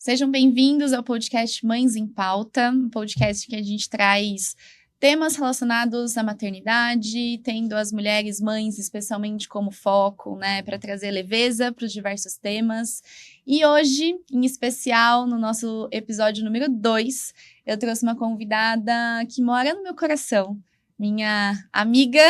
Sejam bem-vindos ao podcast Mães em Pauta, um podcast que a gente traz temas relacionados à maternidade, tendo as mulheres mães especialmente como foco, né, para trazer leveza para os diversos temas. E hoje, em especial, no nosso episódio número 2, eu trouxe uma convidada que mora no meu coração, minha amiga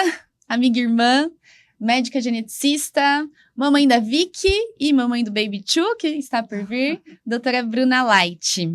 e irmã, médica geneticista, mamãe da Vicky e mamãe do Baby Chu, que está por vir, doutora Bruna Light.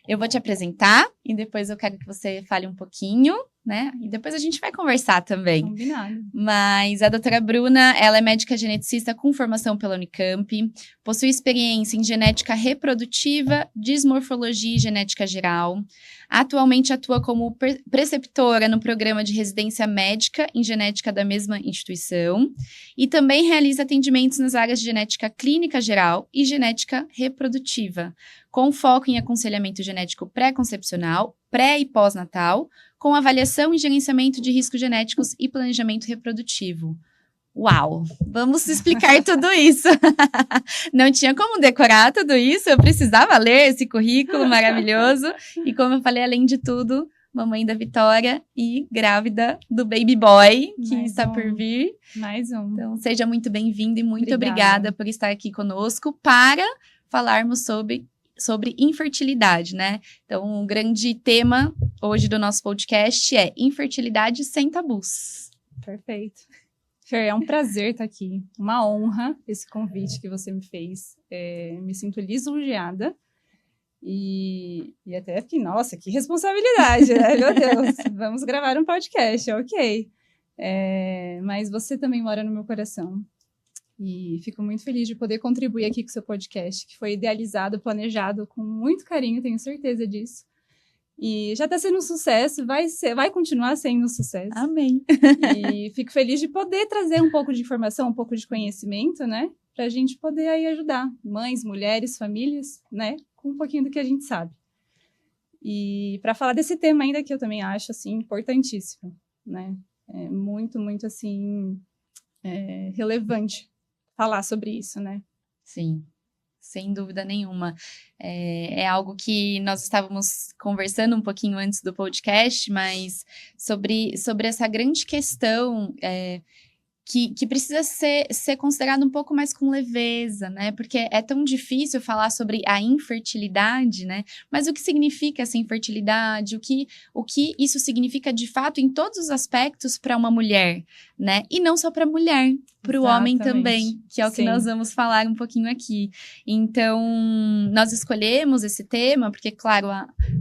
Eu vou te apresentar e depois eu quero que você fale um pouquinho, né? E depois a gente vai conversar também. Combinado. Mas a doutora Bruna, ela é médica geneticista com formação pela Unicamp, possui experiência em genética reprodutiva, dismorfologia e genética geral. Atualmente atua como preceptora no programa de residência médica em genética da mesma instituição e também realiza atendimentos nas áreas de genética clínica geral e genética reprodutiva, com foco em aconselhamento genético pré-concepcional, pré- e pós-natal, com avaliação e gerenciamento de riscos genéticos e planejamento reprodutivo. Uau! Vamos explicar tudo isso. Não tinha como decorar tudo isso, eu precisava ler esse currículo maravilhoso. E como eu falei, além de tudo, mamãe da Vitória e grávida do baby boy, que está por vir. Mais um. Então, seja muito bem-vindo e muito obrigada por estar aqui conosco para falarmos sobre infertilidade, né? Então, um grande tema hoje do nosso podcast é infertilidade sem tabus. Perfeito. Fer, é um prazer estar aqui. Uma honra esse convite que você me fez. Me sinto lisonjeada. E até fiquei, nossa, que responsabilidade, né? Meu Deus, vamos gravar um podcast, ok. Mas você também mora no meu coração. E fico muito feliz de poder contribuir aqui com o seu podcast, que foi idealizado, planejado com muito carinho, tenho certeza disso. E já está sendo um sucesso, vai continuar sendo um sucesso. Amém. E fico feliz de poder trazer um pouco de informação, um pouco de conhecimento, né? Para a gente poder aí ajudar mães, mulheres, famílias, né? Com um pouquinho do que a gente sabe. E para falar desse tema ainda que eu também acho, assim, importantíssimo, né? É muito, muito, assim, relevante falar sobre isso, né? Sim, sem dúvida nenhuma. É algo que nós estávamos conversando um pouquinho antes do podcast, mas sobre essa grande questão que precisa ser considerado um pouco mais com leveza, né? Porque é tão difícil falar sobre a infertilidade, né? Mas o que significa essa infertilidade? O que isso significa de fato em todos os aspectos para uma mulher, né? E não só para a mulher, para o homem também, que é o que nós vamos falar um pouquinho aqui. Então, nós escolhemos esse tema porque, claro,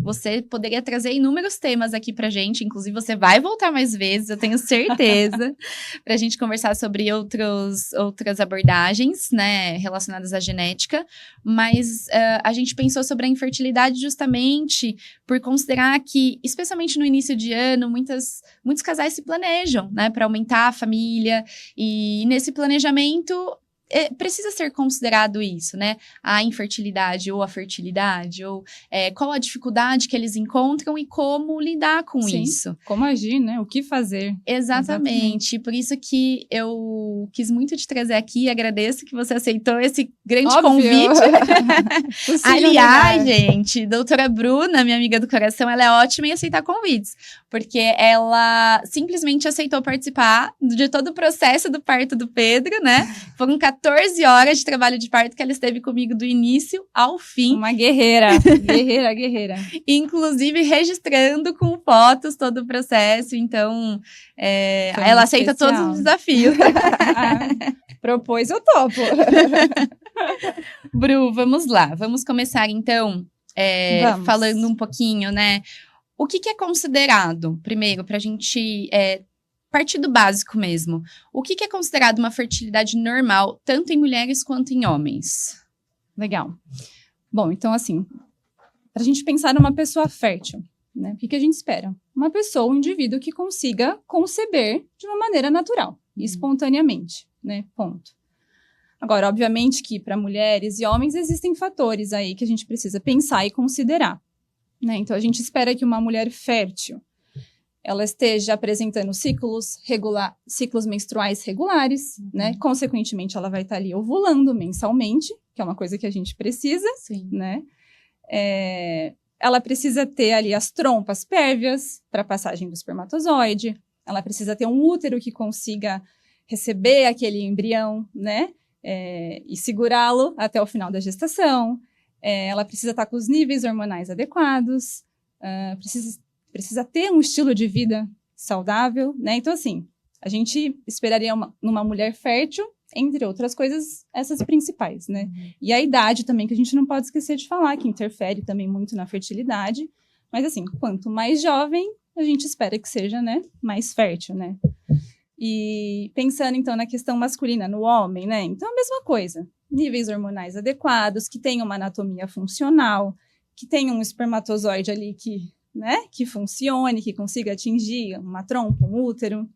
você poderia trazer inúmeros temas aqui pra gente, inclusive você vai voltar mais vezes, eu tenho certeza, pra gente conversar sobre outras abordagens, né, relacionadas à genética, mas a gente pensou sobre a infertilidade justamente por considerar que, especialmente no início de ano, muitos casais se planejam, né, para aumentar a família, e nesse planejamento precisa ser considerado isso, né? A infertilidade ou a fertilidade, ou qual a dificuldade que eles encontram e como lidar com isso. Como agir, né? O que fazer. Exatamente. Por isso que eu quis muito te trazer aqui, agradeço que você aceitou esse grande convite. Aliás, gente, doutora Bruna, minha amiga do coração, ela é ótima em aceitar convites, porque ela simplesmente aceitou participar de todo o processo do parto do Pedro, né? Foram 14 horas de trabalho de parto que ela esteve comigo do início ao fim. Uma guerreira, guerreira. Inclusive registrando com fotos todo o processo, então ela aceita todos os desafios. Propôs, eu topo. Bru, vamos lá, vamos começar então falando um pouquinho, né? O que é considerado, primeiro, para a gente partir do básico mesmo. O que é considerado uma fertilidade normal, tanto em mulheres quanto em homens? Legal. Bom, então assim, para a gente pensar numa pessoa fértil, né? O que a gente espera? Uma pessoa, um indivíduo que consiga conceber de uma maneira natural, espontaneamente, né? Ponto. Agora, obviamente que para mulheres e homens existem fatores aí que a gente precisa pensar e considerar, né? Então, a gente espera que uma mulher fértil ela esteja apresentando ciclos menstruais regulares, né? Consequentemente, ela vai estar ali ovulando mensalmente, que é uma coisa que a gente precisa, Sim. né? Ela precisa ter ali as trompas pérvias para passagem do espermatozoide, ela precisa ter um útero que consiga receber aquele embrião, né? E segurá-lo até o final da gestação. Ela precisa estar com os níveis hormonais adequados, precisa ter um estilo de vida saudável, né? Então, assim, a gente esperaria numa mulher fértil, entre outras coisas, essas principais, né? Uhum. E a idade também, que a gente não pode esquecer de falar, que interfere também muito na fertilidade. Mas, assim, quanto mais jovem, a gente espera que seja, né, mais fértil, né? E pensando, então, na questão masculina, no homem, né? Então, a mesma coisa. Níveis hormonais adequados, que tenham uma anatomia funcional, que tenha um espermatozoide ali que funcione, que consiga atingir uma trompa, um útero.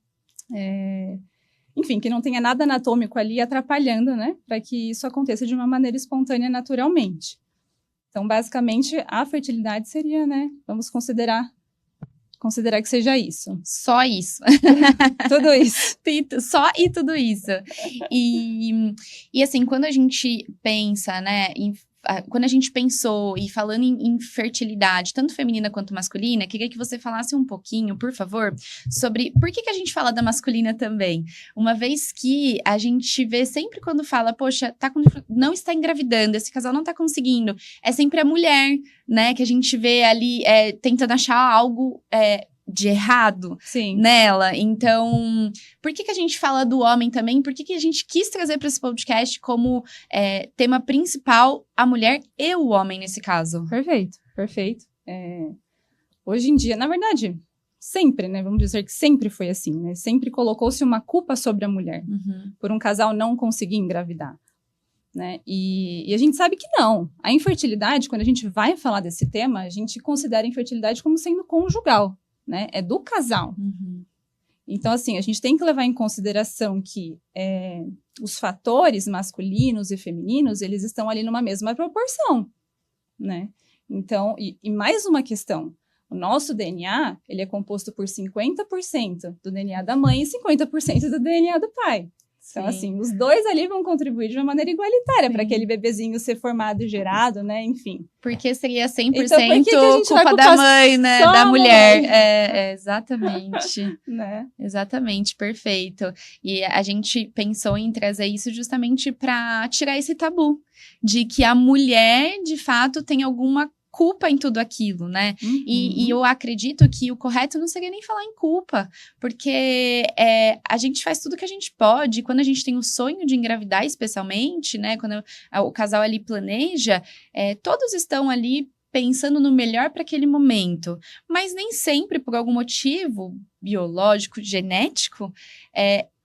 Enfim, que não tenha nada anatômico ali atrapalhando, né? Para que isso aconteça de uma maneira espontânea naturalmente. Então, basicamente, a fertilidade seria, né? Vamos considerar que seja isso. Só isso. Tudo isso. Só e tudo isso. E assim, quando a gente pensa, né, quando a gente pensou e falando em fertilidade, tanto feminina quanto masculina, queria que você falasse um pouquinho, por favor, sobre por que a gente fala da masculina também. Uma vez que a gente vê sempre quando fala, poxa, não está engravidando, esse casal não está conseguindo, é sempre a mulher, né, que a gente vê ali tentando achar algo de errado nela. Então, por que a gente fala do homem também? Por que a gente quis trazer para esse podcast como tema principal a mulher e o homem nesse caso? Perfeito. Hoje em dia, na verdade, sempre, né? Vamos dizer que sempre foi assim, né? Sempre colocou-se uma culpa sobre a mulher por um casal não conseguir engravidar. Né? E a gente sabe que não. A infertilidade, quando a gente vai falar desse tema, a gente considera a infertilidade como sendo conjugal. Né? É do casal. Então, assim, a gente tem que levar em consideração que os fatores masculinos e femininos, eles estão ali numa mesma proporção, né? Então, e mais uma questão, o nosso DNA, ele é composto por 50% do DNA da mãe e 50% do DNA do pai. Então, assim, os dois ali vão contribuir de uma maneira igualitária para aquele bebezinho ser formado e gerado, né? Enfim. Porque seria 100% então, culpa da mãe, né? Da mulher. Exatamente. Né? Exatamente, perfeito. E a gente pensou em trazer isso justamente para tirar esse tabu de que a mulher, de fato, tem alguma culpa em tudo aquilo, né? E eu acredito que o correto não seria nem falar em culpa, porque a gente faz tudo que a gente pode, quando a gente tem o sonho de engravidar, especialmente, né? Quando o casal ali planeja, todos estão ali pensando no melhor para aquele momento, mas nem sempre, por algum motivo biológico, genético,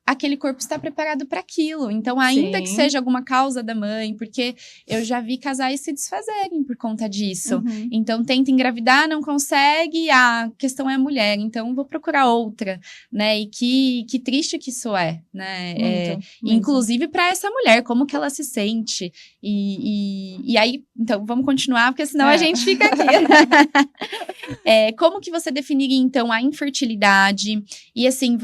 aquele corpo está preparado para aquilo. Então, ainda que seja alguma causa da mãe, porque eu já vi casais se desfazerem por conta disso. Então, tenta engravidar, não consegue, a questão é a mulher, então vou procurar outra, né? E que triste que isso é, né? Muito. Inclusive para essa mulher, como que ela se sente. E aí, então, vamos continuar, porque senão a gente fica aqui. Como que você definiria, então, a infertilidade? E, assim,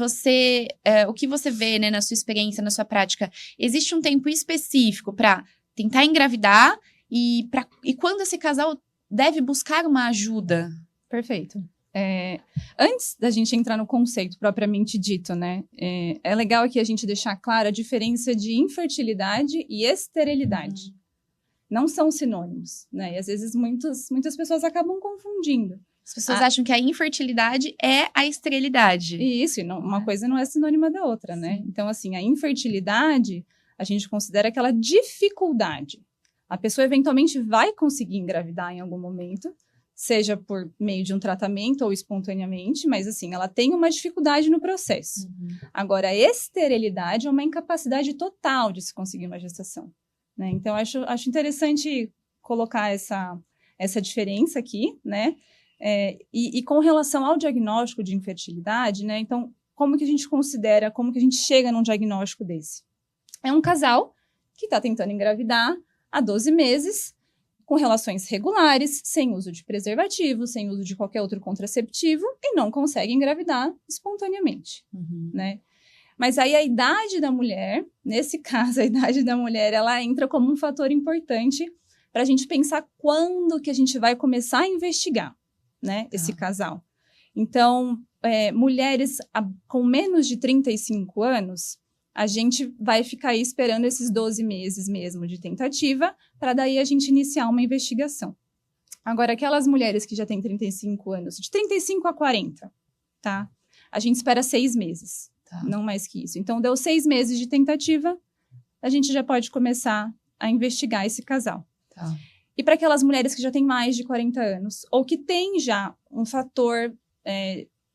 o que você vê, né, na sua experiência, na sua prática, existe um tempo específico para tentar engravidar e quando esse casal deve buscar uma ajuda? Perfeito. Antes da gente entrar no conceito propriamente dito, né, é legal aqui a gente deixar clara a diferença de infertilidade e esterilidade. Não são sinônimos, né, e às vezes muitas pessoas acabam confundindo. As pessoas acham que a infertilidade é a esterilidade. Isso, uma coisa não é sinônima da outra, né? Então, assim, a infertilidade, a gente considera aquela dificuldade. A pessoa eventualmente vai conseguir engravidar em algum momento, seja por meio de um tratamento ou espontaneamente, mas, assim, ela tem uma dificuldade no processo. Agora, a esterilidade é uma incapacidade total de se conseguir uma gestação, né? Então, acho interessante colocar essa diferença aqui, né? E com relação ao diagnóstico de infertilidade, né? Então, como que a gente considera, como que a gente chega num diagnóstico desse? É um casal que está tentando engravidar há 12 meses, com relações regulares, sem uso de preservativo, sem uso de qualquer outro contraceptivo, e não consegue engravidar espontaneamente, né? Mas aí a idade da mulher, nesse caso, a idade da mulher, ela entra como um fator importante para a gente pensar quando que a gente vai começar a investigar, né, esse casal. Então, mulheres com menos de 35 anos, a gente vai ficar aí esperando esses 12 meses mesmo de tentativa, para daí a gente iniciar uma investigação. Agora, aquelas mulheres que já têm 35 anos, de 35 a 40, tá? A gente espera 6 meses, não mais que isso. Então, deu 6 meses de tentativa, a gente já pode começar a investigar esse casal. Tá. E para aquelas mulheres que já têm mais de 40 anos, ou que têm já um fator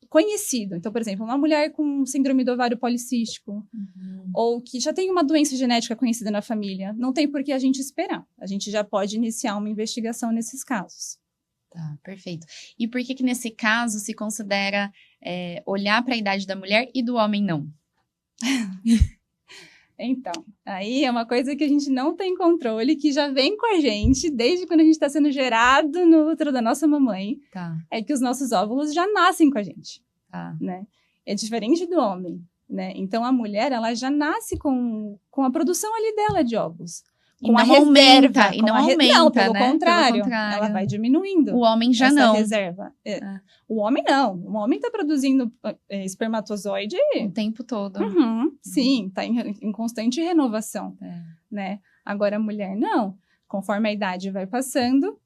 conhecido. Então, por exemplo, uma mulher com síndrome do ovário policístico, ou que já tem uma doença genética conhecida na família, não tem por que a gente esperar. A gente já pode iniciar uma investigação nesses casos. Tá, perfeito. E por que nesse caso se considera olhar para a idade da mulher e do homem não? Então, aí é uma coisa que a gente não tem controle, que já vem com a gente desde quando a gente está sendo gerado no útero da nossa mamãe. Tá. É que os nossos óvulos já nascem com a gente, Tá. né? É diferente do homem, né? Então, a mulher, ela já nasce com a produção ali dela de óvulos. E não aumenta, Não, pelo né? contrário, Pelo contrário. ela vai diminuindo. O homem já essa não. reserva. O homem não. O homem está produzindo espermatozoide O tempo todo. Sim, está em constante renovação, né? Agora, a mulher não. Conforme a idade vai passando,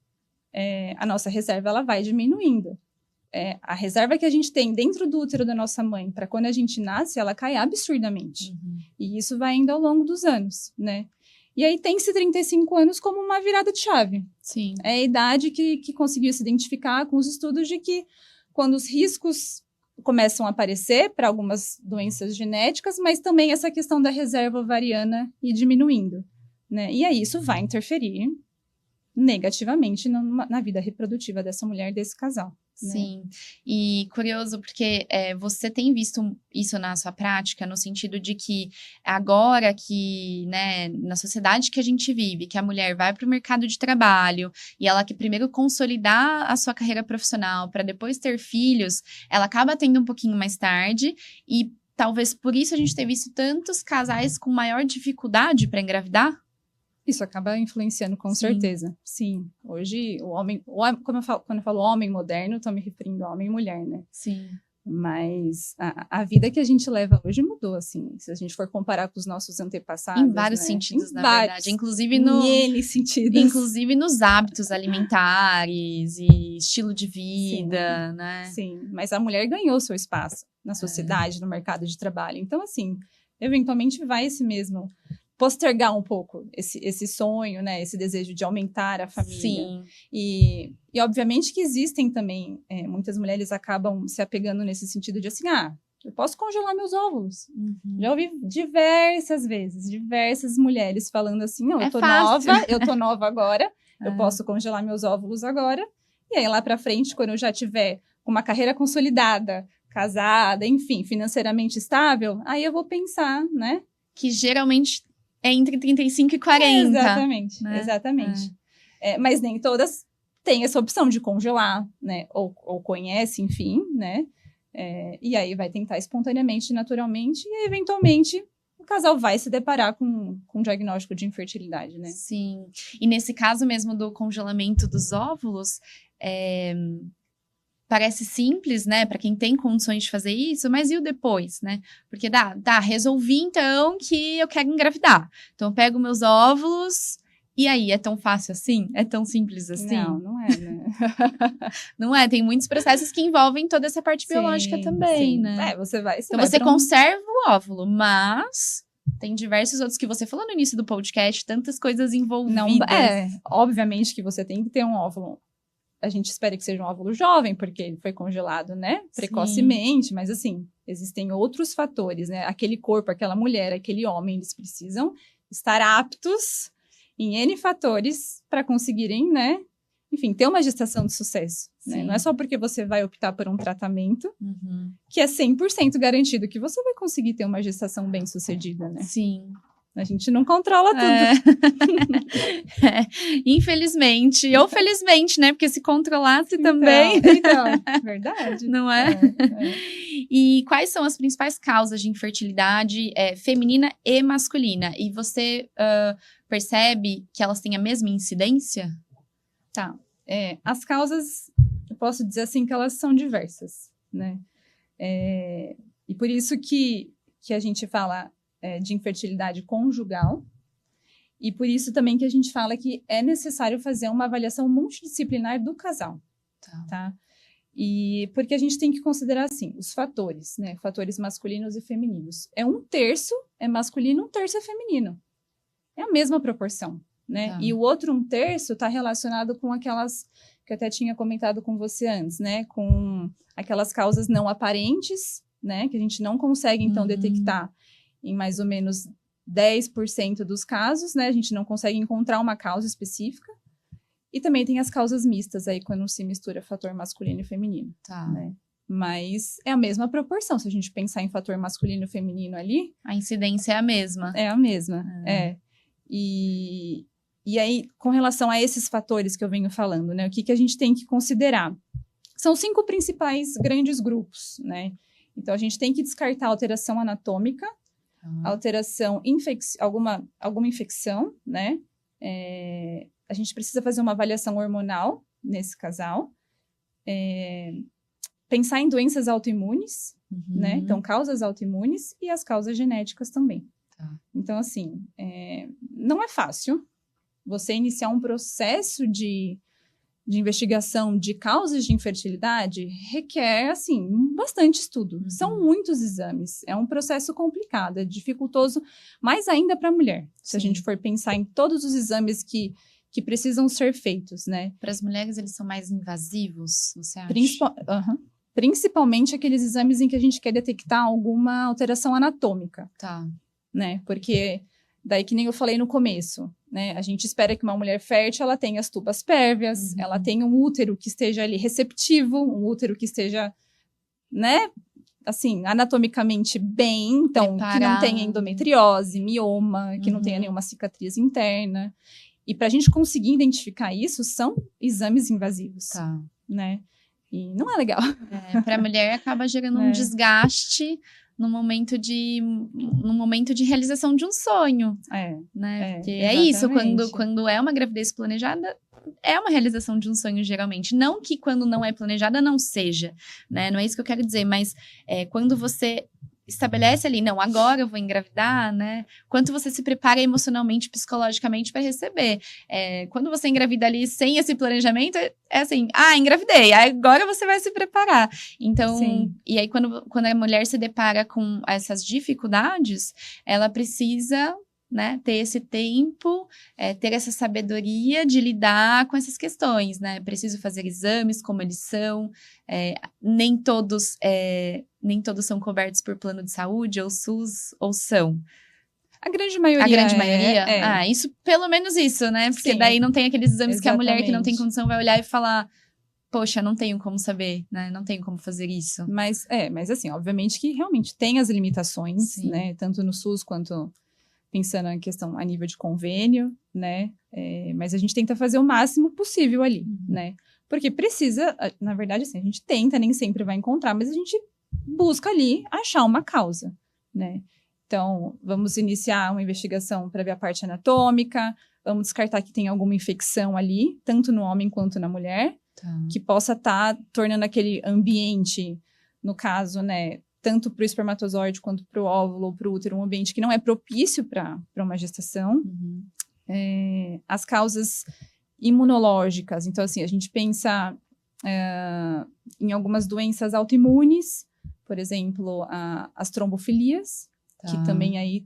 a nossa reserva ela vai diminuindo. A reserva que a gente tem dentro do útero da nossa mãe, para quando a gente nasce, ela cai absurdamente. E isso vai indo ao longo dos anos, né? E aí tem-se 35 anos como uma virada de chave. Sim. É a idade que conseguiu se identificar com os estudos de que quando os riscos começam a aparecer para algumas doenças genéticas, mas também essa questão da reserva ovariana ir diminuindo, né? E aí isso vai interferir negativamente na vida reprodutiva dessa mulher, desse casal. Sim, e curioso porque você tem visto isso na sua prática, no sentido de que agora que, né, na sociedade que a gente vive, que a mulher vai para o mercado de trabalho e ela quer primeiro consolidar a sua carreira profissional para depois ter filhos, ela acaba tendo um pouquinho mais tarde e talvez por isso a gente ter visto tantos casais com maior dificuldade para engravidar? Isso acaba influenciando, com certeza. Sim. Hoje, o homem, quando eu falo homem moderno, estou me referindo a homem e mulher, né? Sim. Mas a vida que a gente leva hoje mudou, assim. Se a gente for comparar com os nossos antepassados, em vários sentidos, na verdade. Inclusive inclusive nos hábitos alimentares e estilo de vida, né? Sim, mas a mulher ganhou seu espaço na sociedade, no mercado de trabalho. Então, assim, eventualmente vai esse mesmo postergar um pouco esse sonho, né? Esse desejo de aumentar a família. Sim. E obviamente que existem também, muitas mulheres acabam se apegando nesse sentido de assim, eu posso congelar meus óvulos. Já ouvi diversas vezes, diversas mulheres falando assim, não, eu tô nova agora, eu posso congelar meus óvulos agora. E aí lá pra frente, quando eu já tiver uma carreira consolidada, casada, enfim, financeiramente estável, aí eu vou pensar, né? Que geralmente é entre 35 e 40. Exatamente, né? exatamente. Mas nem todas têm essa opção de congelar, né? Ou conhece, enfim, né? E aí vai tentar espontaneamente, naturalmente, e eventualmente o casal vai se deparar com um diagnóstico de infertilidade, né? Sim. E nesse caso mesmo do congelamento dos óvulos, parece simples, né, para quem tem condições de fazer isso, mas e o depois, né? Porque resolvi então que eu quero engravidar. Então eu pego meus óvulos e aí, é tão fácil assim? É tão simples assim? Não é, né? Não é, tem muitos processos que envolvem toda essa parte biológica também, né? Então você conserva o óvulo, mas tem diversos outros que você falou no início do podcast, tantas coisas envolvidas. Obviamente que você tem que ter um óvulo. A gente espera que seja um óvulo jovem, porque ele foi congelado, né? Precocemente, mas assim, existem outros fatores, né? Aquele corpo, aquela mulher, aquele homem, eles precisam estar aptos em N fatores para conseguirem, né? Enfim, ter uma gestação de sucesso. Né? Não é só porque você vai optar por um tratamento que é 100% garantido que você vai conseguir ter uma gestação bem-sucedida, né? Sim. A gente não controla tudo. Infelizmente, ou felizmente, né? Porque se controlasse também... Então, verdade. Não é? E quais são as principais causas de infertilidade feminina e masculina? E você percebe que elas têm a mesma incidência? Tá. As causas, eu posso dizer assim, que elas são diversas, né? E por isso que a gente fala de infertilidade conjugal, e por isso também que a gente fala que é necessário fazer uma avaliação multidisciplinar do casal, tá? E porque a gente tem que considerar, assim, os fatores, né? Fatores masculinos e femininos. 1/3 é masculino, 1/3 é feminino. É a mesma proporção, né? E o outro 1/3 está relacionado com aquelas que eu até tinha comentado com você antes, né? Com aquelas causas não aparentes, né? Que a gente não consegue, então, detectar em mais ou menos 10% dos casos, né? A gente não consegue encontrar uma causa específica. E também tem as causas mistas aí, quando se mistura fator masculino e feminino. Né? Mas é a mesma proporção. Se a gente pensar em fator masculino e feminino ali... A incidência é a mesma. É a mesma, E aí, com relação a esses fatores que eu venho falando, né? O que a gente tem que considerar? São 5 principais grandes grupos, né? Então, a gente tem que descartar a alteração anatômica, alteração, alguma infecção, né? A gente precisa fazer uma avaliação hormonal nesse casal. Pensar em doenças autoimunes, né? Então, causas autoimunes e as causas genéticas também. Então, assim, não é fácil você iniciar um processo de investigação de causas de infertilidade, requer, assim, bastante estudo. São muitos exames. É um processo complicado, é dificultoso, mais ainda para a mulher. Se a gente for pensar em todos os exames que precisam ser feitos, né? Para as mulheres, eles são mais invasivos, você acha? Principalmente aqueles exames em que a gente quer detectar alguma alteração anatômica. Né? Porque, daí que nem eu falei no começo, né? A gente espera que uma mulher fértil, ela tenha as tubas pérvias, ela tenha um útero que esteja ali receptivo, um útero que esteja, né? Assim, anatomicamente bem, então, que não tenha endometriose, mioma, que não tenha nenhuma cicatriz interna. E para a gente conseguir identificar isso, são exames invasivos, né? E não é legal. Para a mulher, acaba gerando um desgaste no momento de realização de um sonho, né? Porque é isso, quando é uma gravidez planejada, é uma realização de um sonho, geralmente. Não que quando não é planejada, não seja, né? Não é isso que eu quero dizer, mas quando você estabelece ali, não, agora eu vou engravidar, né? Quanto você se prepara emocionalmente, psicologicamente para receber. Quando você engravida ali sem esse planejamento, é assim, engravidei, agora você vai se preparar. Então, e aí quando a mulher se depara com essas dificuldades, ela precisa, né, ter esse tempo, ter essa sabedoria de lidar com essas questões, né? Preciso fazer exames, como eles são, nem todos são cobertos por plano de saúde, ou SUS, ou são. A grande maioria. Isso, pelo menos isso, né? Porque daí não tem aqueles exames que a mulher que não tem condição vai olhar e falar, poxa, não tenho como saber, né? Não tenho como fazer isso. Mas assim, obviamente que realmente tem as limitações, né? Tanto no SUS quanto pensando na questão a nível de convênio, né? Mas a gente tenta fazer o máximo possível ali, né? Porque precisa, na verdade, assim, a gente tenta, nem sempre vai encontrar, mas a gente busca ali achar uma causa, né? Então, vamos iniciar uma investigação para ver a parte anatômica, vamos descartar que tem alguma infecção ali, tanto no homem quanto na mulher, que possa estar tornando aquele ambiente, no caso, né, tanto para o espermatozoide quanto para o óvulo ou para o útero, um ambiente que não é propício para uma gestação. As causas imunológicas, então, assim, a gente pensa em algumas doenças autoimunes, por exemplo, as trombofilias, que também aí,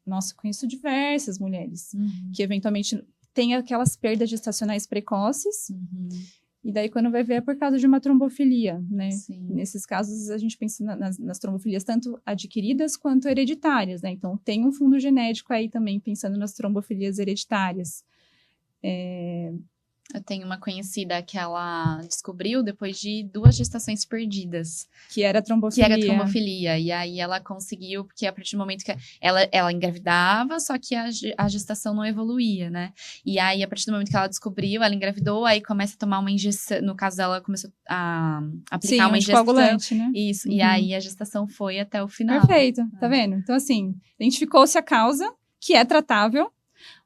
nossa, conheço diversas mulheres que eventualmente têm aquelas perdas gestacionais precoces, e daí quando vai ver é por causa de uma trombofilia, né? Nesses casos a gente pensa nas trombofilias tanto adquiridas quanto hereditárias, né? Então tem um fundo genético aí também pensando nas trombofilias hereditárias. Eu tenho uma conhecida que ela descobriu depois de 2 gestações perdidas. Que era trombofilia. Que era trombofilia. E aí ela conseguiu, porque a partir do momento que ela engravidava, só que a gestação não evoluía, né? E aí, a partir do momento que ela descobriu, ela engravidou, aí começa a tomar uma injeção. No caso dela, começou a aplicar uma injeção. Anticoagulante, né? Isso. E aí a gestação foi até o final. Perfeito, tá vendo? Então, assim, identificou-se a causa, que é tratável.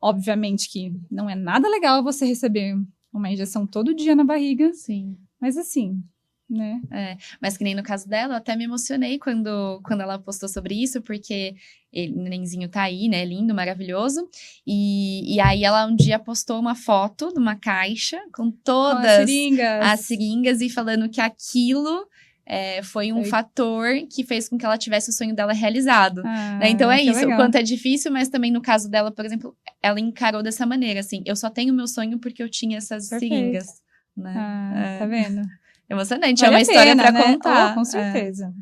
Obviamente que não é nada legal você receber uma injeção todo dia na barriga. Sim. Mas assim, né? Mas que nem no caso dela, eu até me emocionei quando ela postou sobre isso, porque o nenenzinho tá aí, né, lindo, maravilhoso, e aí ela um dia postou uma foto de uma caixa com todas as seringas e falando que aquilo foi um fator que fez com que ela tivesse o sonho dela realizado, né? Então é isso, o quanto é difícil, mas também no caso dela, por exemplo, ela encarou dessa maneira, assim, eu só tenho meu sonho porque eu tinha essas seringas, né? Tá vendo? Emocionante, vale é uma história pra contar. Com certeza.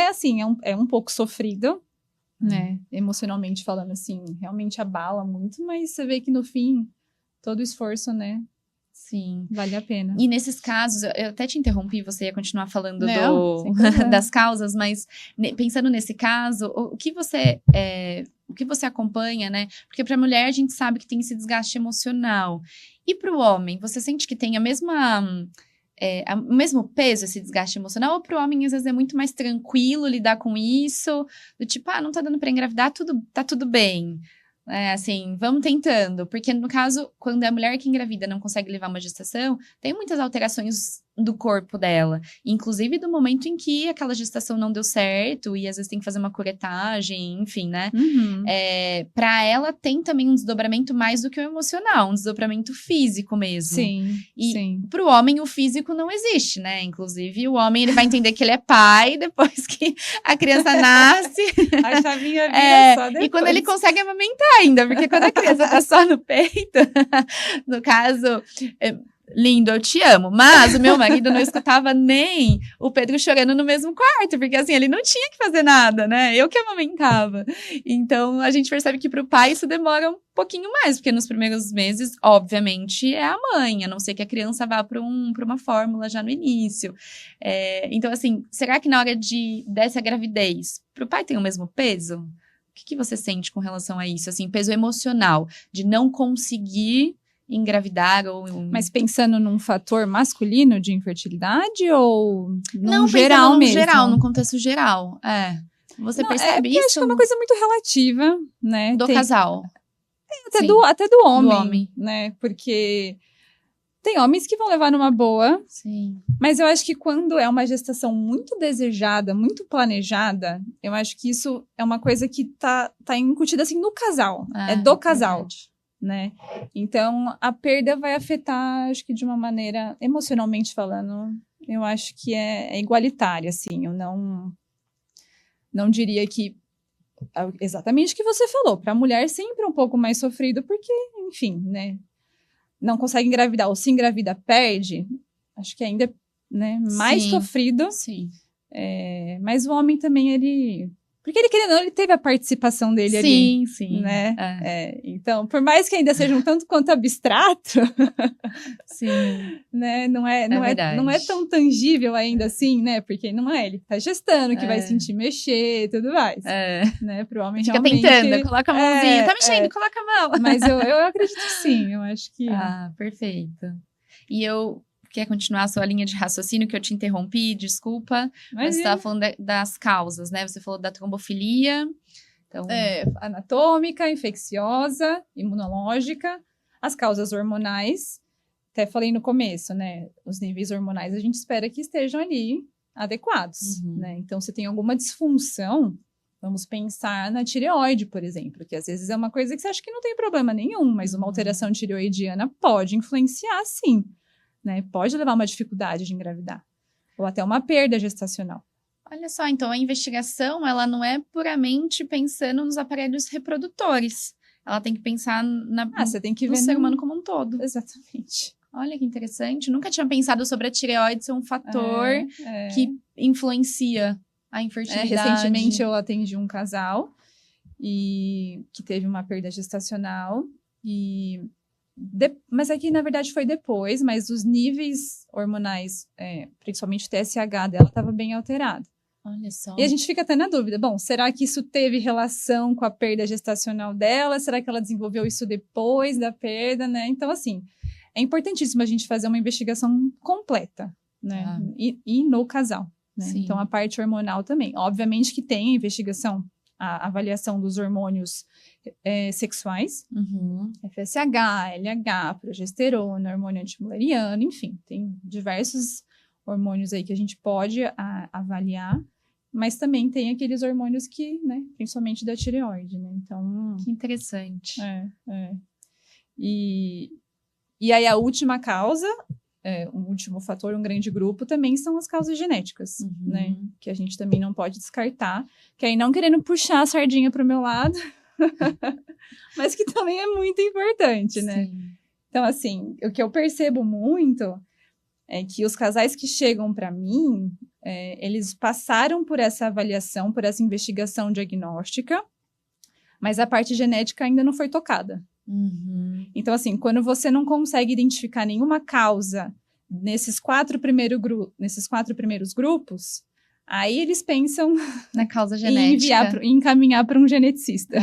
Assim, é um pouco sofrido, né? Emocionalmente falando, assim, realmente abala muito, mas você vê que no fim, todo o esforço, né? Sim. Vale a pena. E nesses casos, eu até te interrompi, você ia continuar falando das causas, mas pensando nesse caso, o que você acompanha, né? Porque para a mulher a gente sabe que tem esse desgaste emocional. E para o homem, você sente que tem o mesmo peso esse desgaste emocional? Ou para o homem, às vezes, é muito mais tranquilo lidar com isso? Do tipo, não tá dando para engravidar, tá tudo bem. Assim, vamos tentando. Porque, no caso, quando é a mulher que engravida não consegue levar uma gestação, tem muitas alterações do corpo dela. Inclusive do momento em que aquela gestação não deu certo e às vezes tem que fazer uma curetagem, enfim, né? Pra ela tem também um desdobramento mais do que o emocional, um desdobramento físico mesmo. Sim, e pro homem o físico não existe, né? Inclusive o homem ele vai entender que ele é pai depois que a criança nasce. A chavinha vira só depois. E quando ele consegue amamentar ainda, porque quando a criança tá só no peito, no caso... Lindo, eu te amo. Mas o meu marido não escutava nem o Pedro chorando no mesmo quarto, porque assim, ele não tinha que fazer nada, né? Eu que amamentava. Então, a gente percebe que pro pai isso demora um pouquinho mais, porque nos primeiros meses, obviamente, é a mãe, a não ser que a criança vá pra uma fórmula já no início. Então, assim, será que na hora dessa gravidez, pro pai tem o mesmo peso? O que você sente com relação a isso? Assim, peso emocional, de não conseguir engravidar Mas pensando num fator masculino de infertilidade ou no geral mesmo? No geral, no contexto geral, Você percebe isso? Eu acho que é uma coisa muito relativa, né? Do casal. Até do homem, né? Porque tem homens que vão levar numa boa. Sim. Mas eu acho que quando é uma gestação muito desejada, muito planejada, eu acho que isso é uma coisa que tá incutida assim no casal. É do casal. Verdade. Né? Então, a perda vai afetar, acho que de uma maneira, emocionalmente falando, eu acho que é igualitária, assim, eu não diria que, exatamente o que você falou, para a mulher sempre é um pouco mais sofrido, porque, enfim, né, não consegue engravidar, ou se engravida, perde, acho que ainda é, né, mais sofrido, mas o homem também, porque ele, querendo ou não, ele teve a participação dele ali. Sim. Né? Então, por mais que ainda seja um tanto quanto abstrato, né? Não é tão tangível ainda assim, né? Porque não é ele que tá gestando, que vai sentir mexer e tudo mais. Né? Pro homem fica realmente... tentando, coloca a mãozinha, tá mexendo, coloca a mão. Mas eu acredito que sim, eu acho que... Perfeito. E quer continuar a sua linha de raciocínio que eu te interrompi? Desculpa. Mas você estava falando das causas, né? Você falou da trombofilia. Então... anatômica, infecciosa, imunológica, as causas hormonais. Até falei no começo, né? Os níveis hormonais a gente espera que estejam ali adequados, né? Então, se tem alguma disfunção, vamos pensar na tireoide, por exemplo, que às vezes é uma coisa que você acha que não tem problema nenhum, mas uma alteração tireoidiana pode influenciar, sim. Né, pode levar a uma dificuldade de engravidar, ou até uma perda gestacional. Olha só, então a investigação, ela não é puramente pensando nos aparelhos reprodutores. Ela tem que pensar você tem que ver no ser humano como um todo. Exatamente. Olha que interessante. Nunca tinha pensado sobre a tireoide ser um fator que influencia a infertilidade. Recentemente eu atendi um casal que teve uma perda gestacional e Mas aqui, na verdade, foi depois, mas os níveis hormonais, principalmente o TSH dela, estava bem alterado. Olha só. E a gente fica até na dúvida, bom, será que isso teve relação com a perda gestacional dela? Será que ela desenvolveu isso depois da perda, né? Então, assim, é importantíssimo a gente fazer uma investigação completa, né? E no casal, né? Sim. Então, a parte hormonal também. Obviamente que tem a investigação, a avaliação dos hormônios sexuais, FSH, LH, progesterona, hormônio antimuleriano, enfim, tem diversos hormônios aí que a gente pode avaliar, mas também tem aqueles hormônios que, né, principalmente da tireoide, né, então... Que interessante. E aí a última causa, um último fator, um grande grupo, também são as causas genéticas, né, que a gente também não pode descartar, que aí não querendo puxar a sardinha para o meu lado, mas que também é muito importante, né. Sim. Então, assim, o que eu percebo muito é que os casais que chegam para mim, eles passaram por essa avaliação, por essa investigação diagnóstica, mas a parte genética ainda não foi tocada. Então, assim, quando você não consegue identificar nenhuma causa nesses 4 primeiros grupos, aí eles pensam na causa genética. Em encaminhar para um geneticista.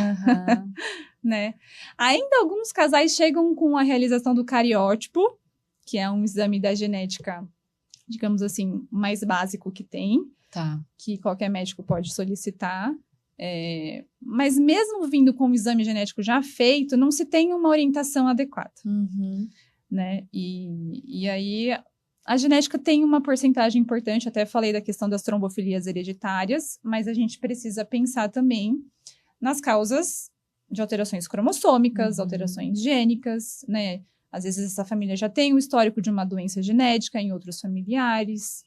Né? Ainda alguns casais chegam com a realização do cariótipo, que é um exame da genética, digamos assim, mais básico que tem, que qualquer médico pode solicitar. Mas mesmo vindo com o exame genético já feito, não se tem uma orientação adequada. Né? E aí, a genética tem uma porcentagem importante, até falei da questão das trombofilias hereditárias, mas a gente precisa pensar também nas causas de alterações cromossômicas, alterações gênicas, né? Às vezes essa família já tem um histórico de uma doença genética em outros familiares,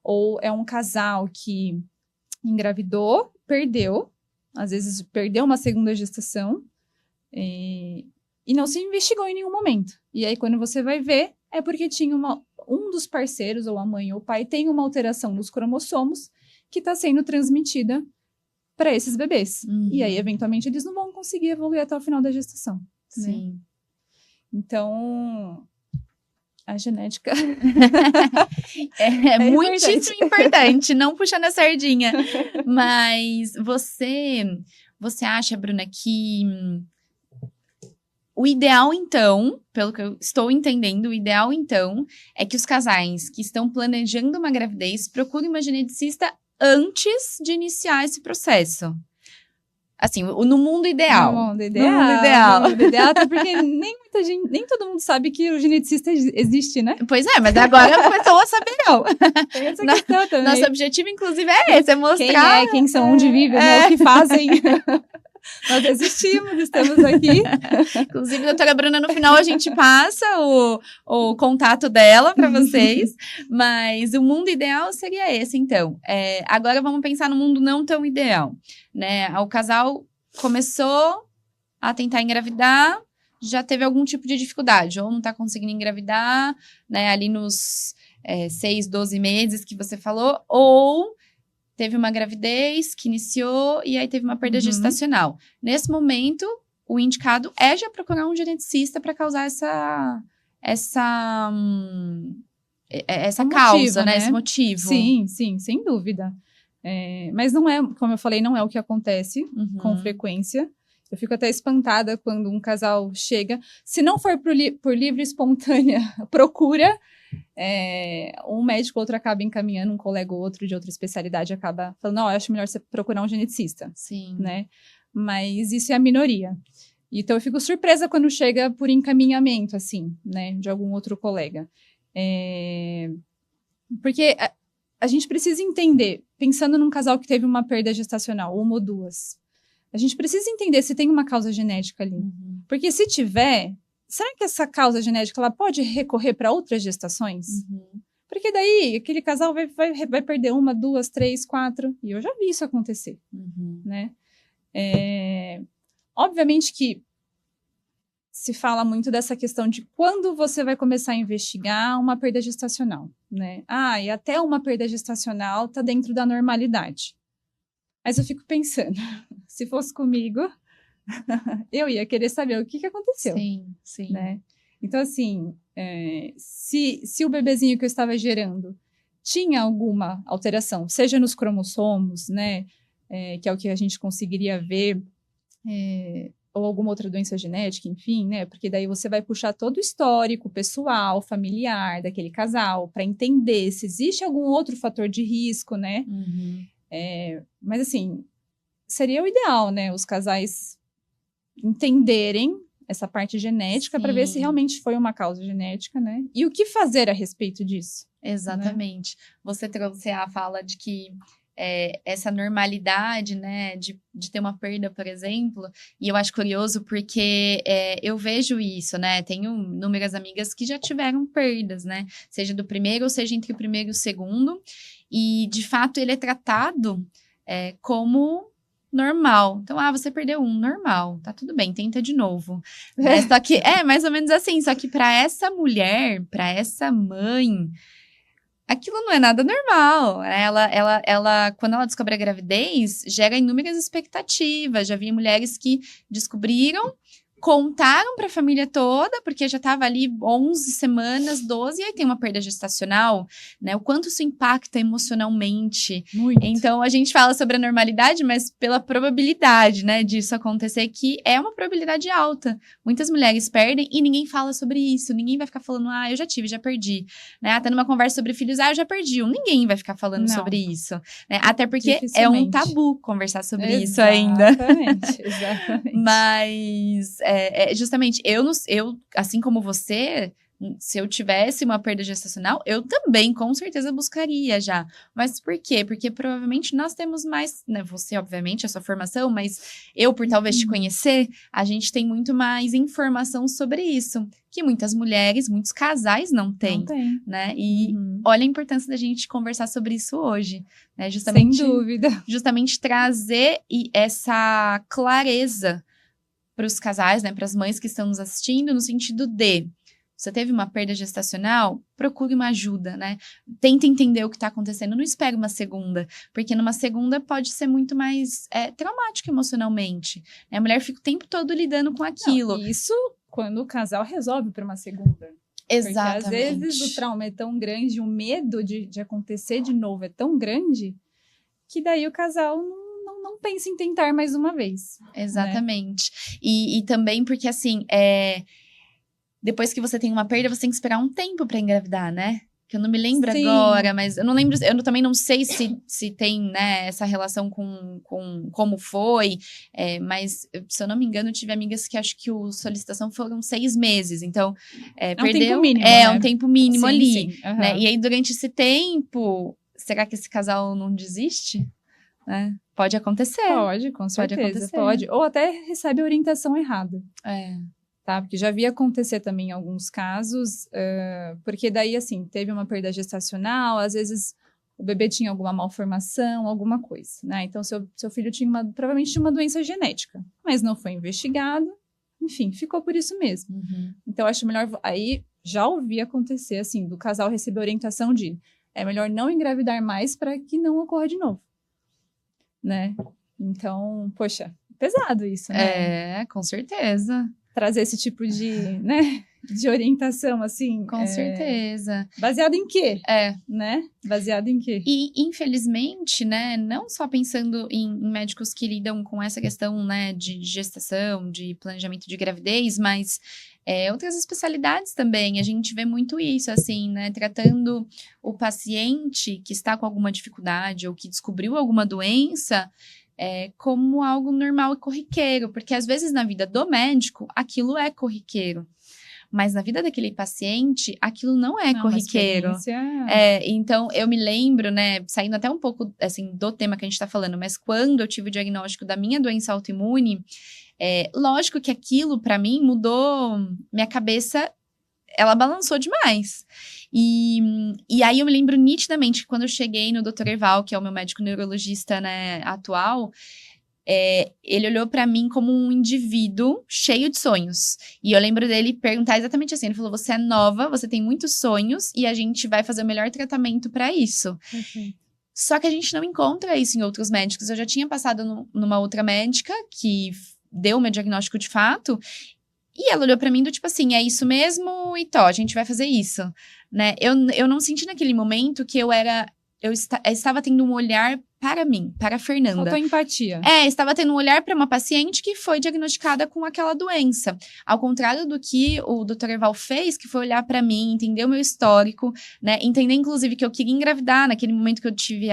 ou é um casal que engravidou, perdeu, às vezes perdeu uma segunda gestação e não se investigou em nenhum momento. E aí quando você vai ver, é porque tinha um dos parceiros, ou a mãe ou o pai, tem uma alteração nos cromossomos que está sendo transmitida para esses bebês. E aí, eventualmente, eles não vão conseguir evoluir até o final da gestação. Sim. Né? Então, a genética é muitíssimo importante, não puxando a sardinha. Mas você acha, Bruna, que o ideal, então, pelo que eu estou entendendo, o ideal, então, é que os casais que estão planejando uma gravidez procurem uma geneticista antes de iniciar esse processo? Assim, no mundo ideal. No mundo ideal, até porque nem todo mundo sabe que o geneticista existe, né? Pois é, mas agora começou a saber, não. Tem essa questão também. Nosso objetivo, inclusive, é esse, é mostrar... Quem são, onde vivem, né, o que fazem. Nós existimos, estamos aqui. Inclusive, doutora Bruna, no final a gente passa o contato dela para vocês, mas o mundo ideal seria esse, então. Agora vamos pensar no mundo não tão ideal, né? O casal começou a tentar engravidar, já teve algum tipo de dificuldade, ou não tá conseguindo engravidar, né, ali nos 6, 12 meses que você falou, ou teve uma gravidez que iniciou e aí teve uma perda gestacional. Nesse momento, o indicado é já procurar um geneticista para causar essa causa, motivo, né? Esse motivo. Sim, sem dúvida. Mas não é, como eu falei, não é o que acontece com frequência. Eu fico até espantada quando um casal chega. Se não for por livre e espontânea procura, um médico ou outro acaba encaminhando, um colega ou outro de outra especialidade acaba falando, não, eu acho melhor você procurar um geneticista. Sim. Né? Mas isso é a minoria. Então, eu fico surpresa quando chega por encaminhamento, assim, né, de algum outro colega. Porque a gente precisa entender, pensando num casal que teve uma perda gestacional, uma ou duas, a gente precisa entender se tem uma causa genética ali. Porque se tiver, será que essa causa genética ela pode recorrer para outras gestações? Porque daí, aquele casal vai perder 1, 2, 3, 4, e eu já vi isso acontecer, né? Obviamente que se fala muito dessa questão de quando você vai começar a investigar uma perda gestacional, né? E até uma perda gestacional está dentro da normalidade. Mas eu fico pensando, se fosse comigo, eu ia querer saber o que aconteceu. Sim, sim. Né? Então, assim, se o bebezinho que eu estava gerando tinha alguma alteração, seja nos cromossomos, né, que é o que a gente conseguiria ver, ou alguma outra doença genética, enfim, né, porque daí você vai puxar todo o histórico pessoal, familiar daquele casal, para entender se existe algum outro fator de risco, né, mas assim, seria o ideal, né, os casais entenderem essa parte genética para ver se realmente foi uma causa genética, né? E o que fazer a respeito disso? Exatamente. Né? Você trouxe a fala de que essa normalidade, né, de ter uma perda, por exemplo, e eu acho curioso porque eu vejo isso, né, tenho inúmeras amigas que já tiveram perdas, né, seja do primeiro ou seja entre o primeiro e o segundo, e de fato ele é tratado como normal. Então, você perdeu um, normal, tá tudo bem, tenta de novo. Né? Só que mais ou menos assim, só que para essa mulher, para essa mãe, aquilo não é nada normal. Ela, quando ela descobre a gravidez, gera inúmeras expectativas. Já vi mulheres que descobriram, contaram para a família toda, porque já estava ali 11 semanas, 12, e aí tem uma perda gestacional, né? O quanto isso impacta emocionalmente. Muito. Então, a gente fala sobre a normalidade, mas pela probabilidade, né, disso acontecer, que é uma probabilidade alta. Muitas mulheres perdem e ninguém fala sobre isso. Ninguém vai ficar falando, eu já tive, já perdi. Né? Até numa conversa sobre filhos, eu já perdi um. Ninguém vai ficar falando sobre isso. Né? Até porque é um tabu conversar sobre isso ainda. Exatamente. Mas, justamente, eu, assim como você, se eu tivesse uma perda gestacional, eu também, com certeza, buscaria já. Mas por quê? Porque provavelmente nós temos mais, né? Você, obviamente, a sua formação, mas eu, por talvez te conhecer, a gente tem muito mais informação sobre isso. Que muitas mulheres, muitos casais não têm. Né? E olha a importância da gente conversar sobre isso hoje. Né? Justamente, sem dúvida. Justamente trazer essa clareza para os casais, né, para as mães que estão nos assistindo, no sentido de você teve uma perda gestacional, procure uma ajuda, né? Tenta entender o que está acontecendo, não espere uma segunda, porque numa segunda pode ser muito mais traumático emocionalmente. Né? A mulher fica o tempo todo lidando com aquilo. Não, isso quando o casal resolve para uma segunda. Exatamente. Porque às vezes o trauma é tão grande, o medo de acontecer de novo é tão grande, que daí o casal não pensa em tentar mais uma vez. Exatamente. Né? E também porque, assim, depois que você tem uma perda, você tem que esperar um tempo para engravidar, né? Que eu não me lembro agora, mas eu não lembro, eu também não sei se tem, né, essa relação com como foi, mas se eu não me engano, eu tive amigas que acho que a solicitação foram 6 meses, então perdeu, um tempo mínimo, né? Um tempo mínimo ali, sim. Uhum. Né? E aí durante esse tempo, será que esse casal não desiste? Né? Pode acontecer. Pode, com certeza, pode. Ou até recebe a orientação errada. Tá? Porque já vi acontecer também em alguns casos, porque daí, assim, teve uma perda gestacional, às vezes o bebê tinha alguma malformação, alguma coisa, né? Então, seu filho provavelmente tinha uma doença genética, mas não foi investigado, enfim, ficou por isso mesmo. Então, acho melhor, aí já ouvi acontecer, assim, do casal receber orientação de, é melhor não engravidar mais para que não ocorra de novo, né? Então, poxa, pesado isso, né? Com certeza. Trazer esse tipo de, né, de orientação, assim. Com certeza. Baseado em quê? Né? Baseado em quê? E, infelizmente, né, não só pensando em médicos que lidam com essa questão, né, de gestação, de planejamento de gravidez, mas outras especialidades também, a gente vê muito isso, assim, né, tratando o paciente que está com alguma dificuldade ou que descobriu alguma doença, como algo normal e corriqueiro, porque às vezes na vida do médico, aquilo é corriqueiro. Mas na vida daquele paciente, aquilo não é corriqueiro. Então, eu me lembro, né, saindo até um pouco, assim, do tema que a gente tá falando, mas quando eu tive o diagnóstico da minha doença autoimune, lógico que aquilo, para mim, mudou minha cabeça, ela balançou demais. E aí eu me lembro nitidamente que quando eu cheguei no Dr. Erval, que é o meu médico neurologista, né, atual, ele olhou pra mim como um indivíduo cheio de sonhos. E eu lembro dele perguntar exatamente assim, ele falou, você é nova, você tem muitos sonhos e a gente vai fazer o melhor tratamento pra isso. Só que a gente não encontra isso em outros médicos. Eu já tinha passado numa outra médica que deu o meu diagnóstico de fato E ela olhou pra mim do tipo assim, é isso mesmo, e a gente vai fazer isso, né? Eu não senti naquele momento que eu estava tendo um olhar para mim, para a Fernanda. Faltou empatia. Estava tendo um olhar para uma paciente que foi diagnosticada com aquela doença. Ao contrário do que o Dr. Erval fez, que foi olhar para mim, entender o meu histórico, né? Entender, inclusive, que eu queria engravidar. Naquele momento que eu tive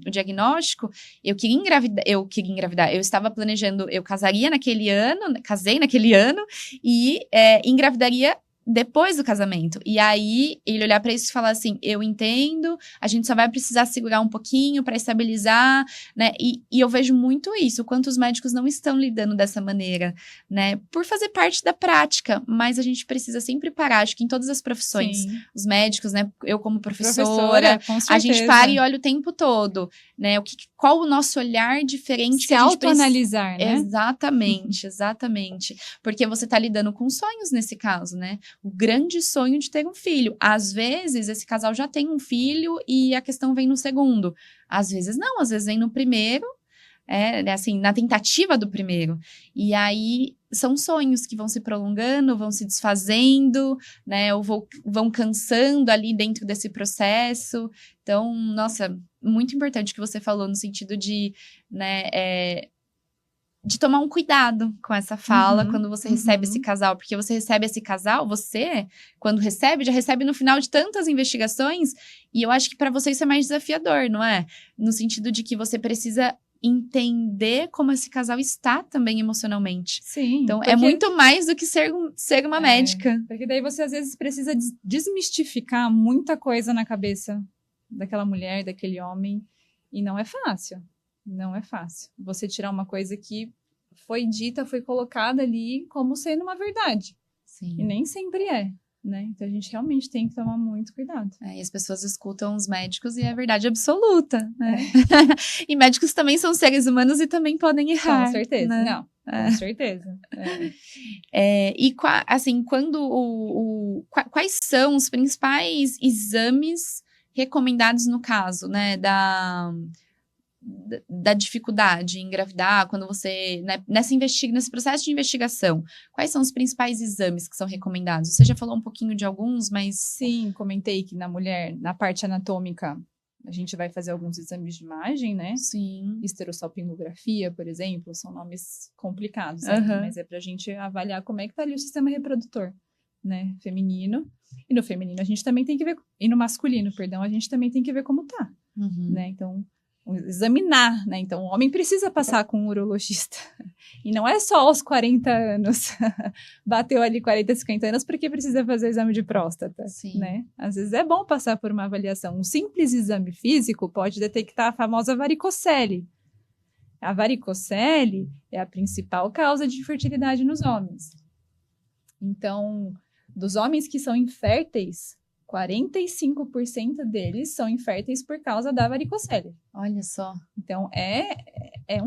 o diagnóstico, eu queria engravidar. Eu estava planejando, eu casaria naquele ano, casei naquele ano e engravidaria depois do casamento. E aí, ele olhar pra isso e falar assim, eu entendo, a gente só vai precisar segurar um pouquinho pra estabilizar, né? E eu vejo muito isso, quantos médicos não estão lidando dessa maneira, né? Por fazer parte da prática, mas a gente precisa sempre parar, acho que em todas as profissões, Sim. os médicos, né? Eu como professora com certeza. a gente para e olha o tempo todo, né? Qual o nosso olhar diferente que a gente autoanalisar, né? Exatamente. Porque você tá lidando com sonhos nesse caso, né? O grande sonho de ter um filho. Às vezes, esse casal já tem um filho e a questão vem no segundo. Às vezes não, às vezes vem no primeiro, assim, na tentativa do primeiro. E aí, são sonhos que vão se prolongando, vão se desfazendo, né? Ou vão cansando ali dentro desse processo. Então, nossa, muito importante o que você falou no sentido de, né, de tomar um cuidado com essa fala quando você recebe esse casal, porque você recebe esse casal, quando recebe, já recebe no final de tantas investigações, e eu acho que para você isso é mais desafiador, não é? No sentido de que você precisa entender como esse casal está também emocionalmente. Sim. Então, é muito mais do que ser uma médica. Porque daí você, às vezes, precisa desmistificar muita coisa na cabeça daquela mulher, daquele homem, e não é fácil. Não é fácil. Você tirar uma coisa que foi dita, foi colocada ali como sendo uma verdade. Sim. E nem sempre é, né? Então a gente realmente tem que tomar muito cuidado. E as pessoas escutam os médicos e é verdade absoluta, né? E médicos também são seres humanos e também podem errar. Com certeza, né? não. Com certeza. E assim, quais são os principais exames recomendados no caso, né? Da dificuldade em engravidar, quando você, né, nesse processo de investigação, quais são os principais exames que são recomendados? Você já falou um pouquinho de alguns, mas... Sim, comentei que na mulher, na parte anatômica, a gente vai fazer alguns exames de imagem, né? Sim. Esterossalpingografia, por exemplo, são nomes complicados, né? Mas é pra gente avaliar como é que tá ali o sistema reprodutor, né? Feminino. E no feminino a gente também tem que ver, e no masculino, perdão, a gente também tem que ver como tá, né? Então, examinar, né? Então, o homem precisa passar com um urologista. E não é só aos 40 anos. Bateu ali 40, 50 anos porque precisa fazer exame de próstata, né? Às vezes é bom passar por uma avaliação. Um simples exame físico pode detectar a famosa varicocele. A varicocele é a principal causa de infertilidade nos homens. Então, dos homens que são inférteis, 45% deles são inférteis por causa da varicocele. Olha só. Então, é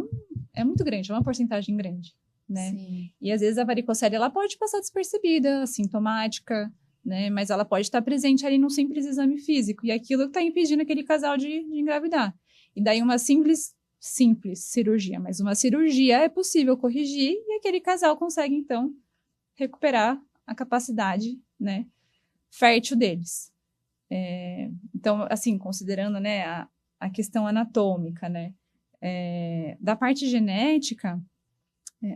muito grande, é uma porcentagem grande, né? Sim. E às vezes a varicocele, ela pode passar despercebida, assintomática, né? Mas ela pode estar presente ali num simples exame físico. E aquilo está impedindo aquele casal de engravidar. E daí uma simples cirurgia. Mas uma cirurgia é possível corrigir e aquele casal consegue, então, recuperar a capacidade, né, fértil deles. Então, assim, considerando, né, a questão anatômica, né, da parte genética,